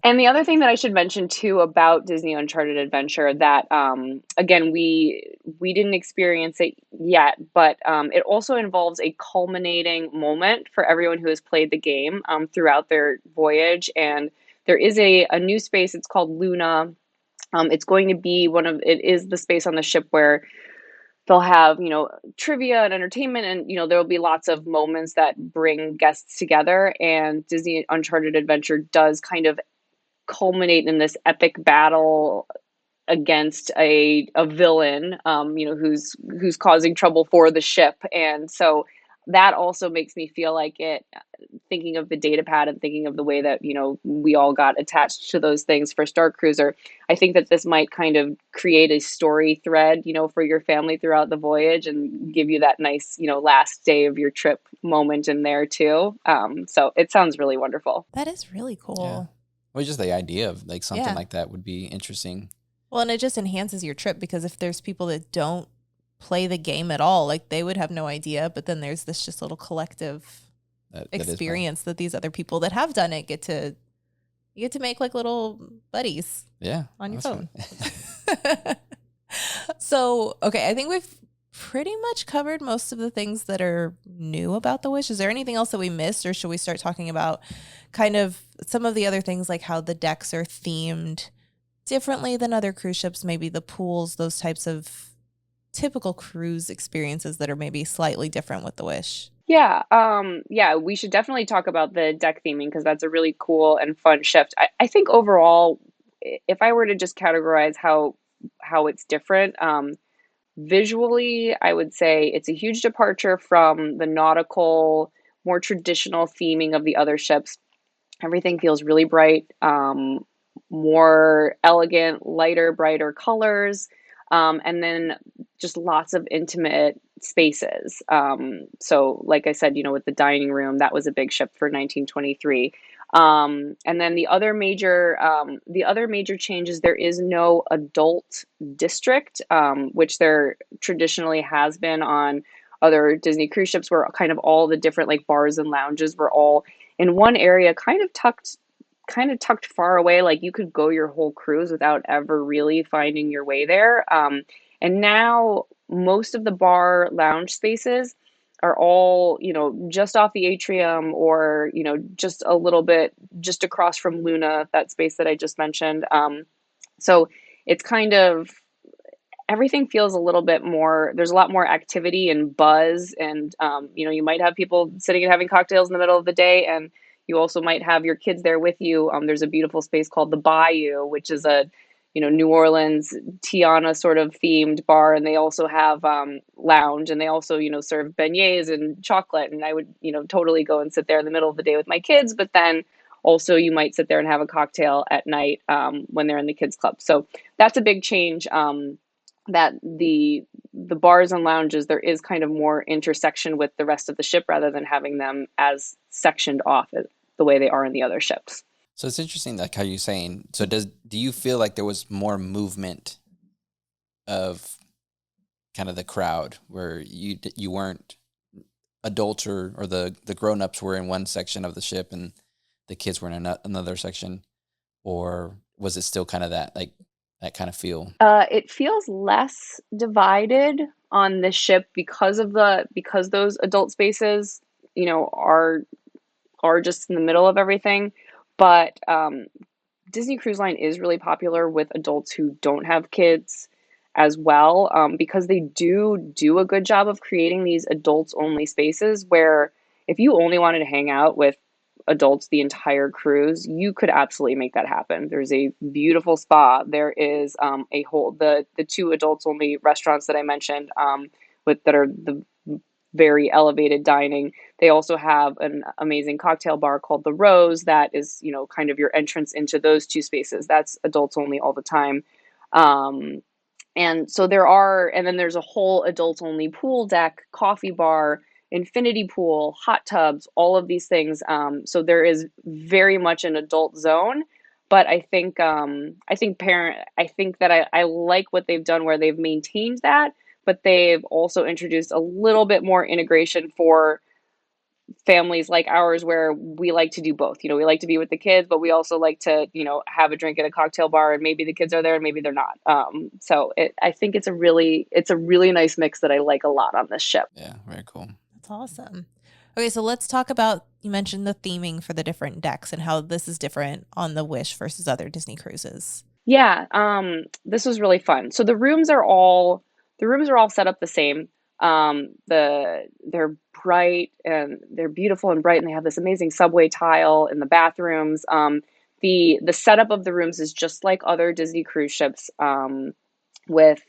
And the other thing that I should mention too about Disney Uncharted Adventure that again we didn't experience it yet, but it also involves a culminating moment for everyone who has played the game throughout their voyage. And there is a new space. It's called Luna. It's going to be it is the space on the ship where they'll have, trivia and entertainment, and, there will be lots of moments that bring guests together. And Disney Uncharted Adventure does kind of culminate in this epic battle against a villain, who's causing trouble for the ship. And so that also makes me feel like it, thinking of the data pad and thinking of the way that, we all got attached to those things for Star Cruiser. I think that this might kind of create a story thread, for your family throughout the voyage and give you that nice, last day of your trip moment in there too. So it sounds really wonderful. That is really cool. Yeah. Well, just the idea of like something like that would be interesting. Well, and it just enhances your trip, because if there's people that don't play the game at all, like they would have no idea, but then there's this just little collective experience that these other people that have done it get to make like little buddies on your phone. So, okay, I think we've pretty much covered most of the things that are new about the Wish. Is there anything else that we missed, or should we start talking about kind of some of the other things, like how the decks are themed differently than other cruise ships, maybe the pools, those types of typical cruise experiences that are maybe slightly different with the Wish? Yeah, we should definitely talk about the deck theming, because that's a really cool and fun shift. I think overall, if I were to just categorize how it's different, visually, I would say it's a huge departure from the nautical, more traditional theming of the other ships. Everything feels really bright, more elegant, lighter, brighter colors, and then just lots of intimate spaces. So, like I said, with the dining room, that was a big shift for 1923. And then the other major changes, there is no adult district, which there traditionally has been on other Disney cruise ships, where kind of all the different like bars and lounges were all in one area, kind of tucked far away. Like you could go your whole cruise without ever really finding your way there. And now most of the bar lounge spaces are all, just off the atrium, or, just a little bit just across from Luna, that space that I just mentioned. So it's kind of everything feels a little bit more, there's a lot more activity and buzz. And, you might have people sitting and having cocktails in the middle of the day, and you also might have your kids there with you. There's a beautiful space called the Bayou, which is a, New Orleans Tiana sort of themed bar. And they also have lounge, and they also, serve beignets and chocolate. And I would, totally go and sit there in the middle of the day with my kids. But then also you might sit there and have a cocktail at night when they're in the kids club. So that's a big change. That the bars and lounges, there is kind of more intersection with the rest of the ship, rather than having them as sectioned off the way they are in the other ships. So it's interesting, like how you're saying. So do you feel like there was more movement of kind of the crowd, where you weren't adults, or the grown-ups were in one section of the ship and the kids were in another section, or was it still kind of that kind of feel? It feels less divided on the ship because those adult spaces, are just in the middle of everything. But Disney Cruise Line is really popular with adults who don't have kids as well, because they do a good job of creating these adults only spaces, where if you only wanted to hang out with adults the entire cruise, you could absolutely make that happen. There's a beautiful spa. There is the two adults only restaurants that I mentioned, that are the very elevated dining. They also have an amazing cocktail bar called the Rose, that is, kind of your entrance into those two spaces. That's adults only all the time. And so and then there's a whole adults only pool deck, coffee bar, infinity pool, hot tubs, all of these things. So there is very much an adult zone. But I think that I like what they've done, where they've maintained that, but they've also introduced a little bit more integration for families like ours, where we like to do both. We like to be with the kids, but we also like to, have a drink at a cocktail bar, and maybe the kids are there and maybe they're not. I think it's a really nice mix that I like a lot on this ship. Yeah, very cool. That's awesome. Okay, so let's talk about, you mentioned the theming for the different decks and how this is different on the Wish versus other Disney cruises. Yeah, this was really fun. So the rooms are all set up the same. They're bright, and they're beautiful and bright, and they have this amazing subway tile in the bathrooms. The setup of the rooms is just like other Disney cruise ships, with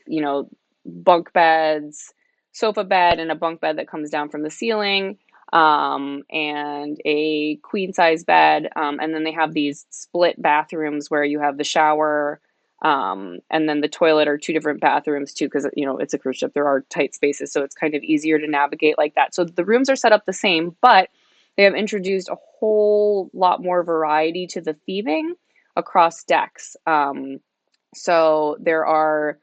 bunk beds, sofa bed, and a bunk bed that comes down from the ceiling, and a queen size bed, and then they have these split bathrooms where you have the shower. And then the toilet are two different bathrooms too, because it's a cruise ship. There are tight spaces, so it's kind of easier to navigate like that. So the rooms are set up the same, but they have introduced a whole lot more variety to the theming across decks. So there are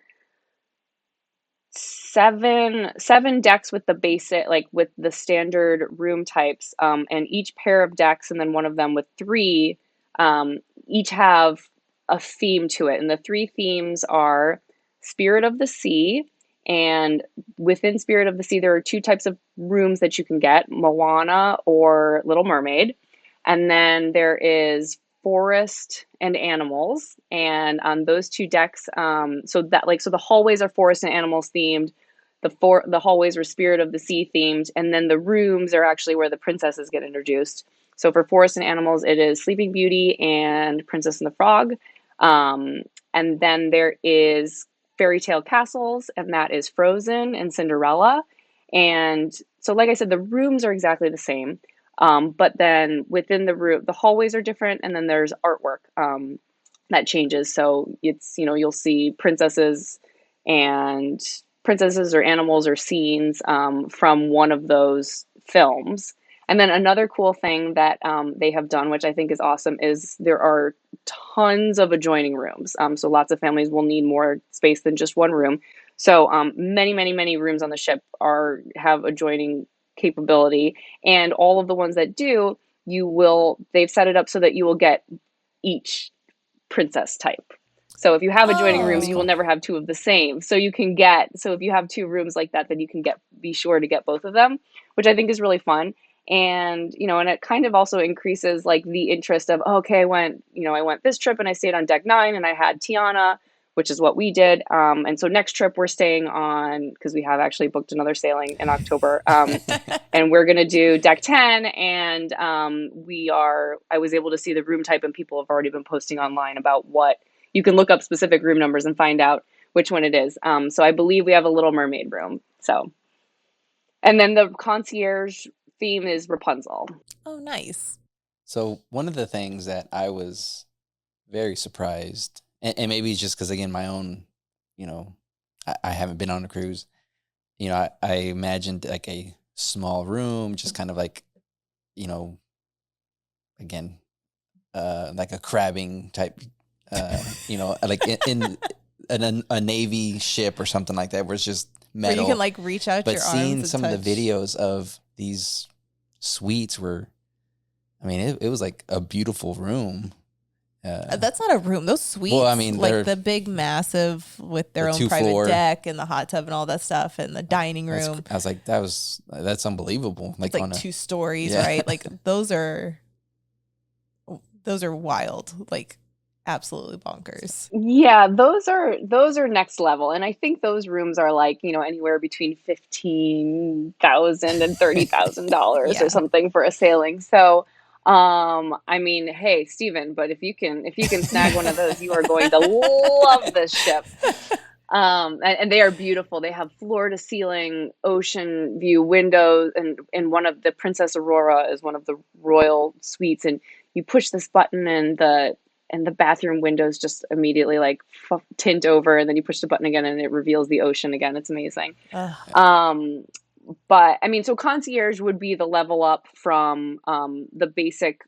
seven decks with the basic, like with the standard room types, and each pair of decks, and then one of them with three, each have a theme to it. And the three themes are Spirit of the Sea. And within Spirit of the Sea, there are two types of rooms that you can get, Moana or Little Mermaid. And then there is Forest and Animals. And on those two decks, so the hallways are Forest and Animals themed. The hallways are Spirit of the Sea themed. And then the rooms are actually where the princesses get introduced. So for Forest and Animals, it is Sleeping Beauty and Princess and the Frog. And then there is Fairy Tale Castles, and that is Frozen and Cinderella. And so, like I said, the rooms are exactly the same. But then within the room, the hallways are different, and then there's artwork. that changes. So it's, you'll see princesses or animals or scenes from one of those films. And then another cool thing that they have done, which I think is awesome, is there are tons of adjoining rooms. So lots of families will need more space than just one room. So many rooms on the ship have adjoining capability, and all of the ones that do, they've set it up so that you will get each princess type. So if you have adjoining rooms, you will never have two of the same. So if you have two rooms like that, then you can be sure to get both of them, which I think is really fun. And, and it kind of also increases like the interest of, okay, I went this trip and I stayed on deck 9 and I had Tiana, which is what we did. And so next trip we're staying on, because we have actually booked another sailing in October. And we're going to do deck 10. And I was able to see the room type, and people have already been posting online about what you can look up specific room numbers and find out which one it is. So I believe we have a Little Mermaid room. So, and then the concierge theme is Rapunzel. Oh, nice. So one of the things that I was very surprised, and maybe it's just because, again, my own, I haven't been on a cruise. I imagined like a small room, just kind of like, again, like a crabbing type, like in a Navy ship or something like that, where it's just metal. Where you can like reach out your arms. But seeing some touch. of the videos of these suites it was like a beautiful room. That's not a room. Those suites, well, I mean, like the big, massive with their own private deck and the hot tub and all that stuff, and the dining room. I was like, that's unbelievable. Like, 2 stories, right? Like those are wild. Like absolutely bonkers. Yeah, those are next level, and I think those rooms are like anywhere between $15,000 and $30,000 or something for a sailing. So. Hey, Steven, but if you can snag one of those, you are going to love this ship. And they are beautiful. They have floor to ceiling ocean view windows, and one of the Princess Aurora is one of the royal suites, and you push this button and the bathroom windows just immediately like tint over, and then you push the button again and it reveals the ocean again. It's amazing. But so concierge would be the level up from the basic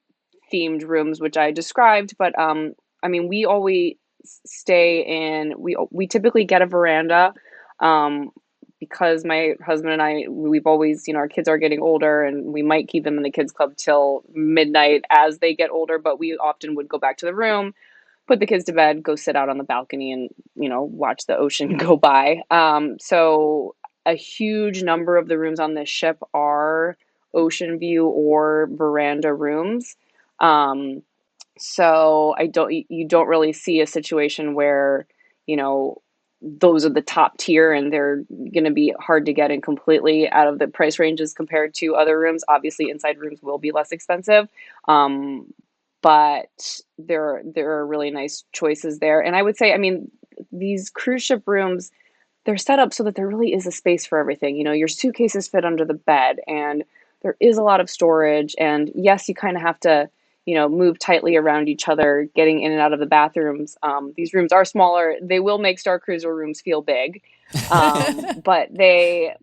themed rooms, which I described. But we always stay in. We typically get a veranda because my husband and I, we've always, our kids are getting older, and we might keep them in the kids club till midnight as they get older. But we often would go back to the room, put the kids to bed, go sit out on the balcony, and watch the ocean go by. So a huge number of the rooms on this ship are ocean view or veranda rooms. So you don't really see a situation where, those are the top tier and they're going to be hard to get in completely out of the price ranges compared to other rooms. Obviously, inside rooms will be less expensive. But there are really nice choices there. And I would say, these cruise ship rooms, they're set up so that there really is a space for everything. Your suitcases fit under the bed, and there is a lot of storage. And yes, you kind of have to, move tightly around each other, getting in and out of the bathrooms. These rooms are smaller. They will make Star Cruiser rooms feel big. And the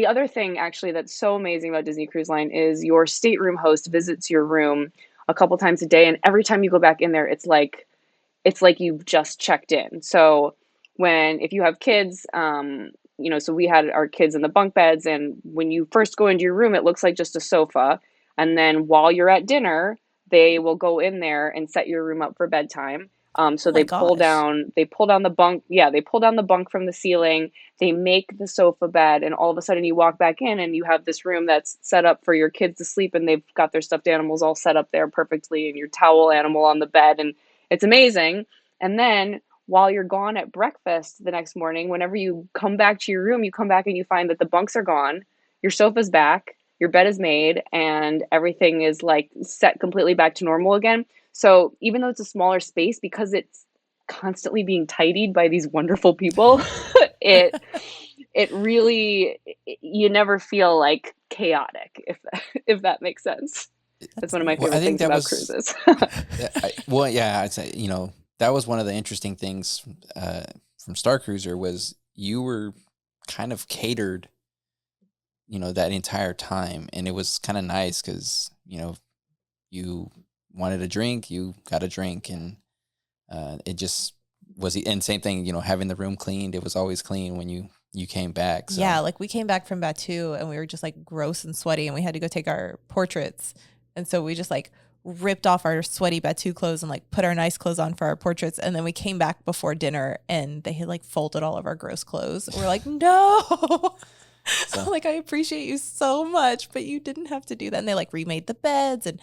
other thing actually that's so amazing about Disney Cruise Line is your stateroom host visits your room a couple times a day. And every time you go back in there, it's like you've just checked in. So if you have kids, so we had our kids in the bunk beds, and when you first go into your room, it looks like just a sofa. And then while you're at dinner, they will go in there and set your room up for bedtime. So they pull down the bunk. Yeah, they pull down the bunk from the ceiling. They make the sofa bed, and all of a sudden you walk back in and you have this room that's set up for your kids to sleep, and they've got their stuffed animals all set up there perfectly, and your towel animal on the bed, and it's amazing. And then while you're gone at breakfast the next morning, whenever you come back to your room, you come back and you find that the bunks are gone, your sofa's back, your bed is made, and everything is like set completely back to normal again. So even though it's a smaller space, because it's constantly being tidied by these wonderful people, it really, you never feel like chaotic, if that makes sense. That's one of my Well, I favorite think things that about was, cruises. I'd say, that was one of the interesting things from Star Cruiser was you were kind of catered, that entire time. And it was kind of nice because, you wanted a drink, you got a drink. And it just was, and same thing, having the room cleaned. It was always clean when you came back. So. Yeah, like we came back from Batu and we were just like gross and sweaty and we had to go take our portraits. And so we just like ripped off our sweaty Batu clothes and like put our nice clothes on for our portraits. And then we came back before dinner and they had like folded all of our gross clothes. We're like, no. So. Like, I appreciate you so much, but you didn't have to do that. And they like remade the beds, and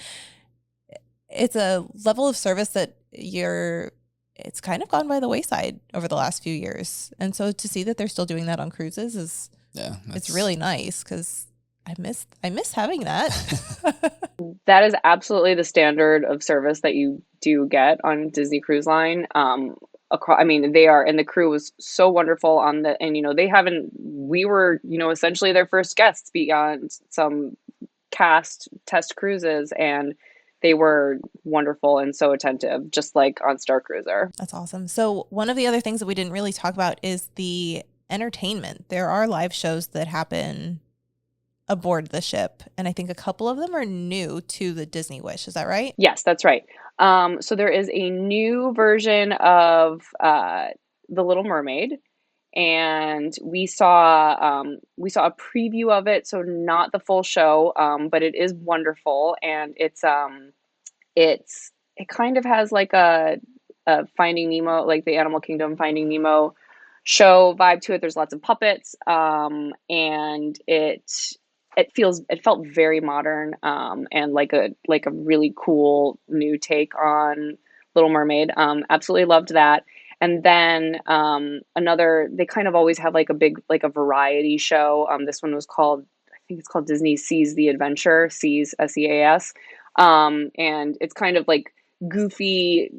it's a level of service that it's kind of gone by the wayside over the last few years. And so to see that they're still doing that on cruises it's really nice because I miss having that. That is absolutely the standard of service that you do get on Disney Cruise Line. They are, and the crew was so wonderful on the, and we were, essentially their first guests beyond some cast test cruises, and they were wonderful and so attentive, just like on Star Cruiser. That's awesome. So one of the other things that we didn't really talk about is the entertainment. There are live shows that happen aboard the ship, and I think a couple of them are new to the Disney Wish. Is that right? Yes, that's right. So there is a new version of The Little Mermaid, and we saw a preview of it, so not the full show, but it is wonderful, and it kind of has like a Finding Nemo, like the Animal Kingdom Finding Nemo show vibe to it. There's lots of puppets, and it felt very modern, and like a really cool new take on Little Mermaid. Absolutely loved that. And then they kind of always have like a big, like a variety show. This one was called, I think it's called Disney Seas the Adventure, Seas, SEAS. And it's kind of like Goofy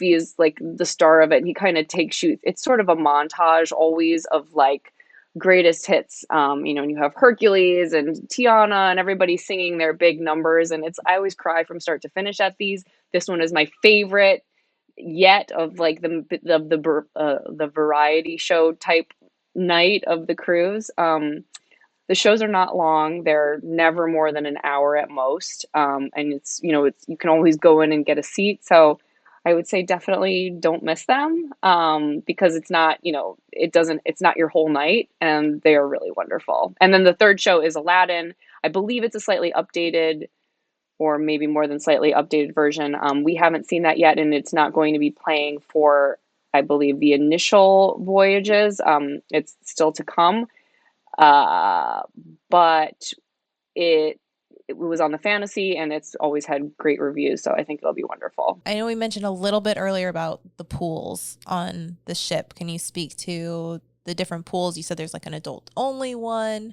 is like the star of it. And he kind of takes you, it's sort of a montage always of like greatest hits. And you have Hercules and Tiana and everybody singing their big numbers. And I always cry from start to finish at these. This one is my favorite yet of like the variety show type night of the cruise. The shows are not long. They're never more than an hour at most. And it's you can always go in and get a seat. So I would say definitely don't miss them, because it's not, it's not your whole night, and they are really wonderful. And then the third show is Aladdin. I believe it's a slightly updated, or maybe more than slightly updated version. We haven't seen that yet, and it's not going to be playing for, I believe, the initial voyages. It's still to come, but it was on the Fantasy, and it's always had great reviews, so I think it'll be wonderful. I know we mentioned a little bit earlier about the pools on the ship. Can you speak to the different pools? You said there's like an adult only one.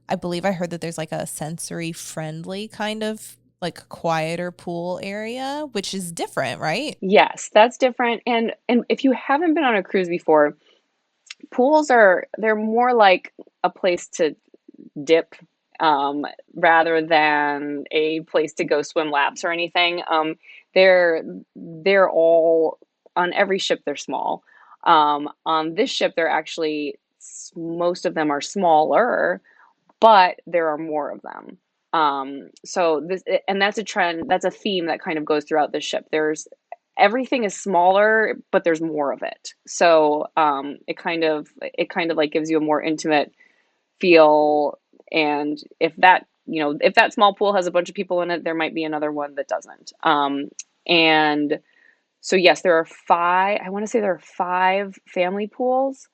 I believe I heard that there's like a sensory friendly kind of like quieter pool area, which is different, right? Yes, that's different. And if you haven't been on a cruise before, pools they're more like a place to dip, rather than a place to go swim laps or anything. They're all, on every ship they're small. On this ship they're actually, most of them are smaller, but there are more of them. So this, and that's a trend, that's a theme that kind of goes throughout the ship. Everything is smaller, but there's more of it. So it kind of like gives you a more intimate feel. And if that small pool has a bunch of people in it, there might be another one that doesn't. And so yes, there are five family pools,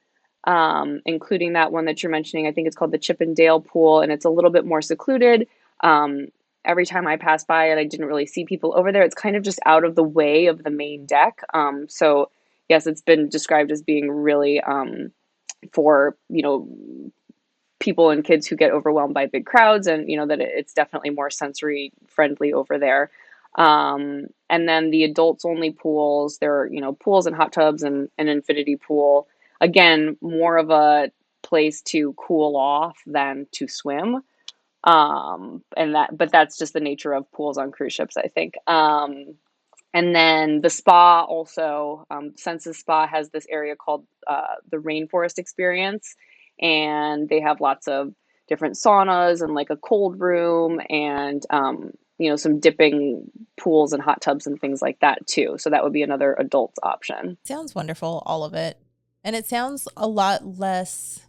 including that one that you're mentioning. I think it's called the Chip and Dale pool, and it's a little bit more secluded. Every time I pass by it, I didn't really see people over there. It's kind of just out of the way of the main deck. So yes, it's been described as being really, for, people and kids who get overwhelmed by big crowds, and, that it's definitely more sensory friendly over there. And then the adults only pools, there are, pools and hot tubs and an infinity pool. Again, more of a place to cool off than to swim. But that's just the nature of pools on cruise ships, I think. And then the spa also, Senses Spa has this area called the Rainforest Experience, and they have lots of different saunas and like a cold room and some dipping pools and hot tubs and things like that too. So that would be another adult option. Sounds wonderful, all of it. And it sounds a lot less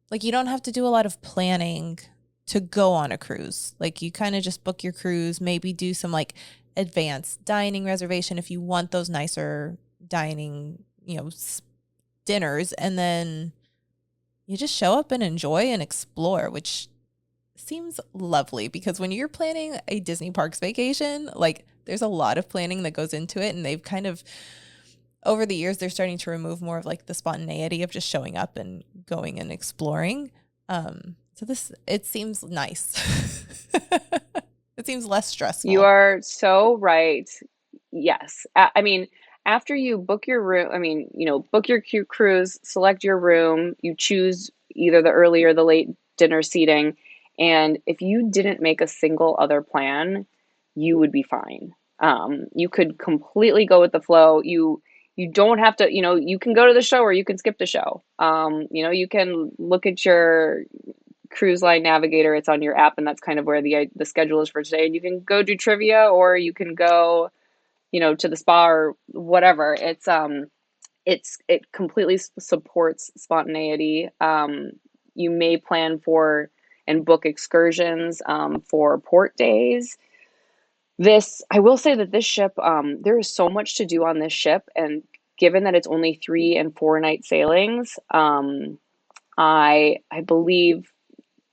like you don't have to do a lot of planning to go on a cruise. Like you kind of just book your cruise, maybe do some like advanced dining reservation if you want those nicer dining, dinners, and then you just show up and enjoy and explore, which seems lovely because when you're planning a Disney Parks vacation, like there's a lot of planning that goes into it, and they've kind of over the years they're starting to remove more of like the spontaneity of just showing up and going and exploring. So it seems nice. It seems less stressful. You are so right. Yes. I mean, after you book your room, book your cruise, select your room, you choose either the early or the late dinner seating. And if you didn't make a single other plan, you would be fine. You could completely go with the flow. You don't have to, you can go to the show or you can skip the show. You can look at your cruise line navigator. It's on your app, and that's kind of where the schedule is for today. And you can go do trivia, or you can go, to the spa or whatever. It completely supports spontaneity. You may plan for and book excursions for port days. I will say that this ship, there is so much to do on this ship, and given that it's only 3 and 4 night sailings, I believe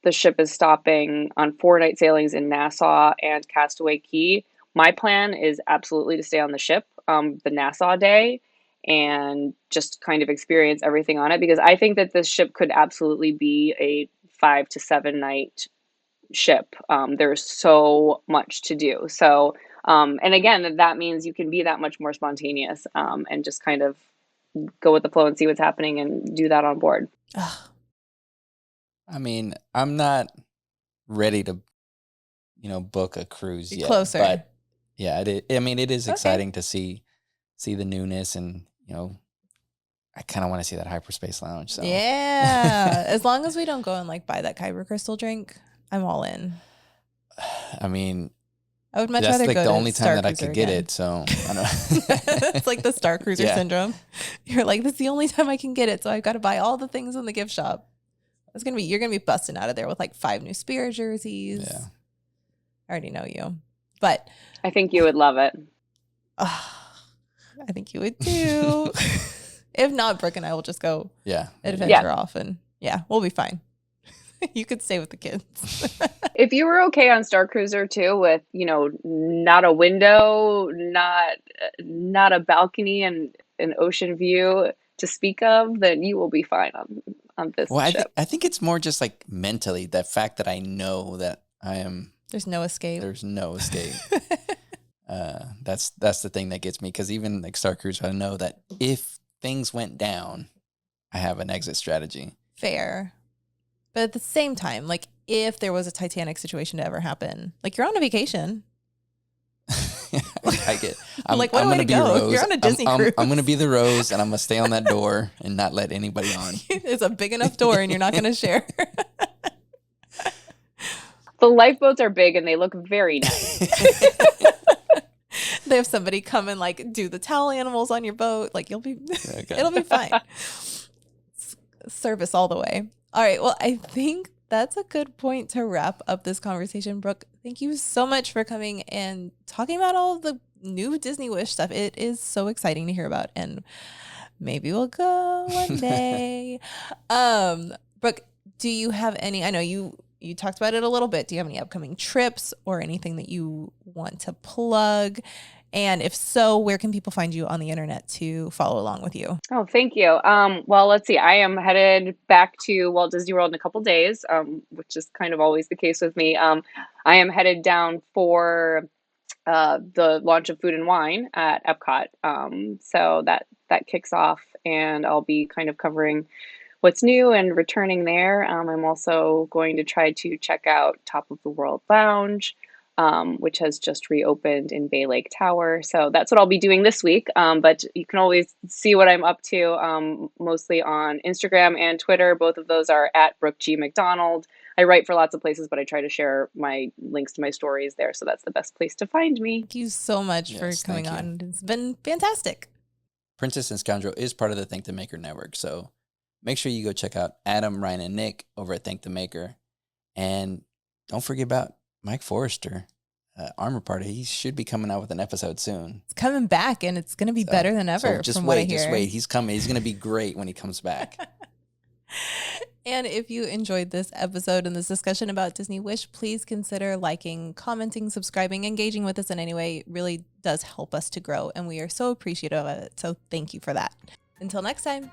the ship is stopping on 4 night sailings in Nassau and Castaway Cay. My plan is absolutely to stay on the ship the Nassau day and just kind of experience everything on it, because I think that this ship could absolutely be a 5 to 7 night ship. There's so much to do. So, and again, that means you can be that much more spontaneous and just kind of go with the flow and see what's happening and do that on board. I mean, I'm not ready to, book a cruise yet. Closer. But yeah, it is exciting to see the newness, and, I kind of want to see that Hyperspace Lounge. So yeah, as long as we don't go and like buy that Kyber crystal drink, I'm all in. I mean, I would much that's rather like go the to only Star time that I Cruiser could get again. it. So I don't. It's like the Star Cruiser Yeah. syndrome. You're like, that's the only time I can get it, so I've got to buy all the things in the gift shop. You're gonna be busting out of there with like 5 new Spirit jerseys. Yeah. I already know you, but I think you would love it. I think you would too. If not, Brooke and I will just go adventure off, and we'll be fine. You could stay with the kids. If you were okay on Star Cruiser too, with not a window, not a balcony and an ocean view to speak of, then you will be fine on this ship. I think it's more just like mentally, the fact that I know that I am. There's no escape. There's no escape. That's the thing that gets me, because even like Star Cruiser, I know that if things went down, I have an exit strategy. Fair. But at the same time, like if there was a Titanic situation to ever happen, like you're on a vacation. I get. I'm going to go? Rose. You're on a Disney cruise. I'm going to be the Rose, and I'm going to stay on that door and not let anybody on. It's a big enough door, and you're not going to share. The lifeboats are big and they look very nice. They have somebody come and like do the towel animals on your boat. Like it'll be fine. Service all the way. All right. Well, I think that's a good point to wrap up this conversation. Brooke, thank you so much for coming and talking about all of the new Disney Wish stuff. It is so exciting to hear about, and maybe we'll go one day. Brooke, do you have any, I know you talked about it a little bit. Do you have any upcoming trips or anything that you want to plug? And if so, where can people find you on the internet to follow along with you? Oh, thank you. Well, let's see. I am headed back to Walt Disney World in a couple days, which is kind of always the case with me. I am headed down for the launch of Food and Wine at Epcot. So that kicks off, and I'll be kind of covering what's new and returning there. I'm also going to try to check out Top of the World Lounge, which has just reopened in Bay Lake Tower. So that's what I'll be doing this week. But you can always see what I'm up to, mostly on Instagram and Twitter. Both of those are at Brooke G. McDonald. I write for lots of places, but I try to share my links to my stories there. So that's the best place to find me. Thank you so much for coming on. It's been fantastic. Princess and Scoundrel is part of the Thank the Maker network. So make sure you go check out Adam, Ryan, and Nick over at Thank the Maker. And don't forget about Mike Forrester, Armor Party. He should be coming out with an episode soon. It's coming back, and it's going to be better than ever. So just wait, just wait. He's coming. He's going to be great when he comes back. And if you enjoyed this episode and this discussion about Disney Wish, please consider liking, commenting, subscribing, engaging with us in any way. It really does help us to grow, and we are so appreciative of it. So thank you for that. Until next time.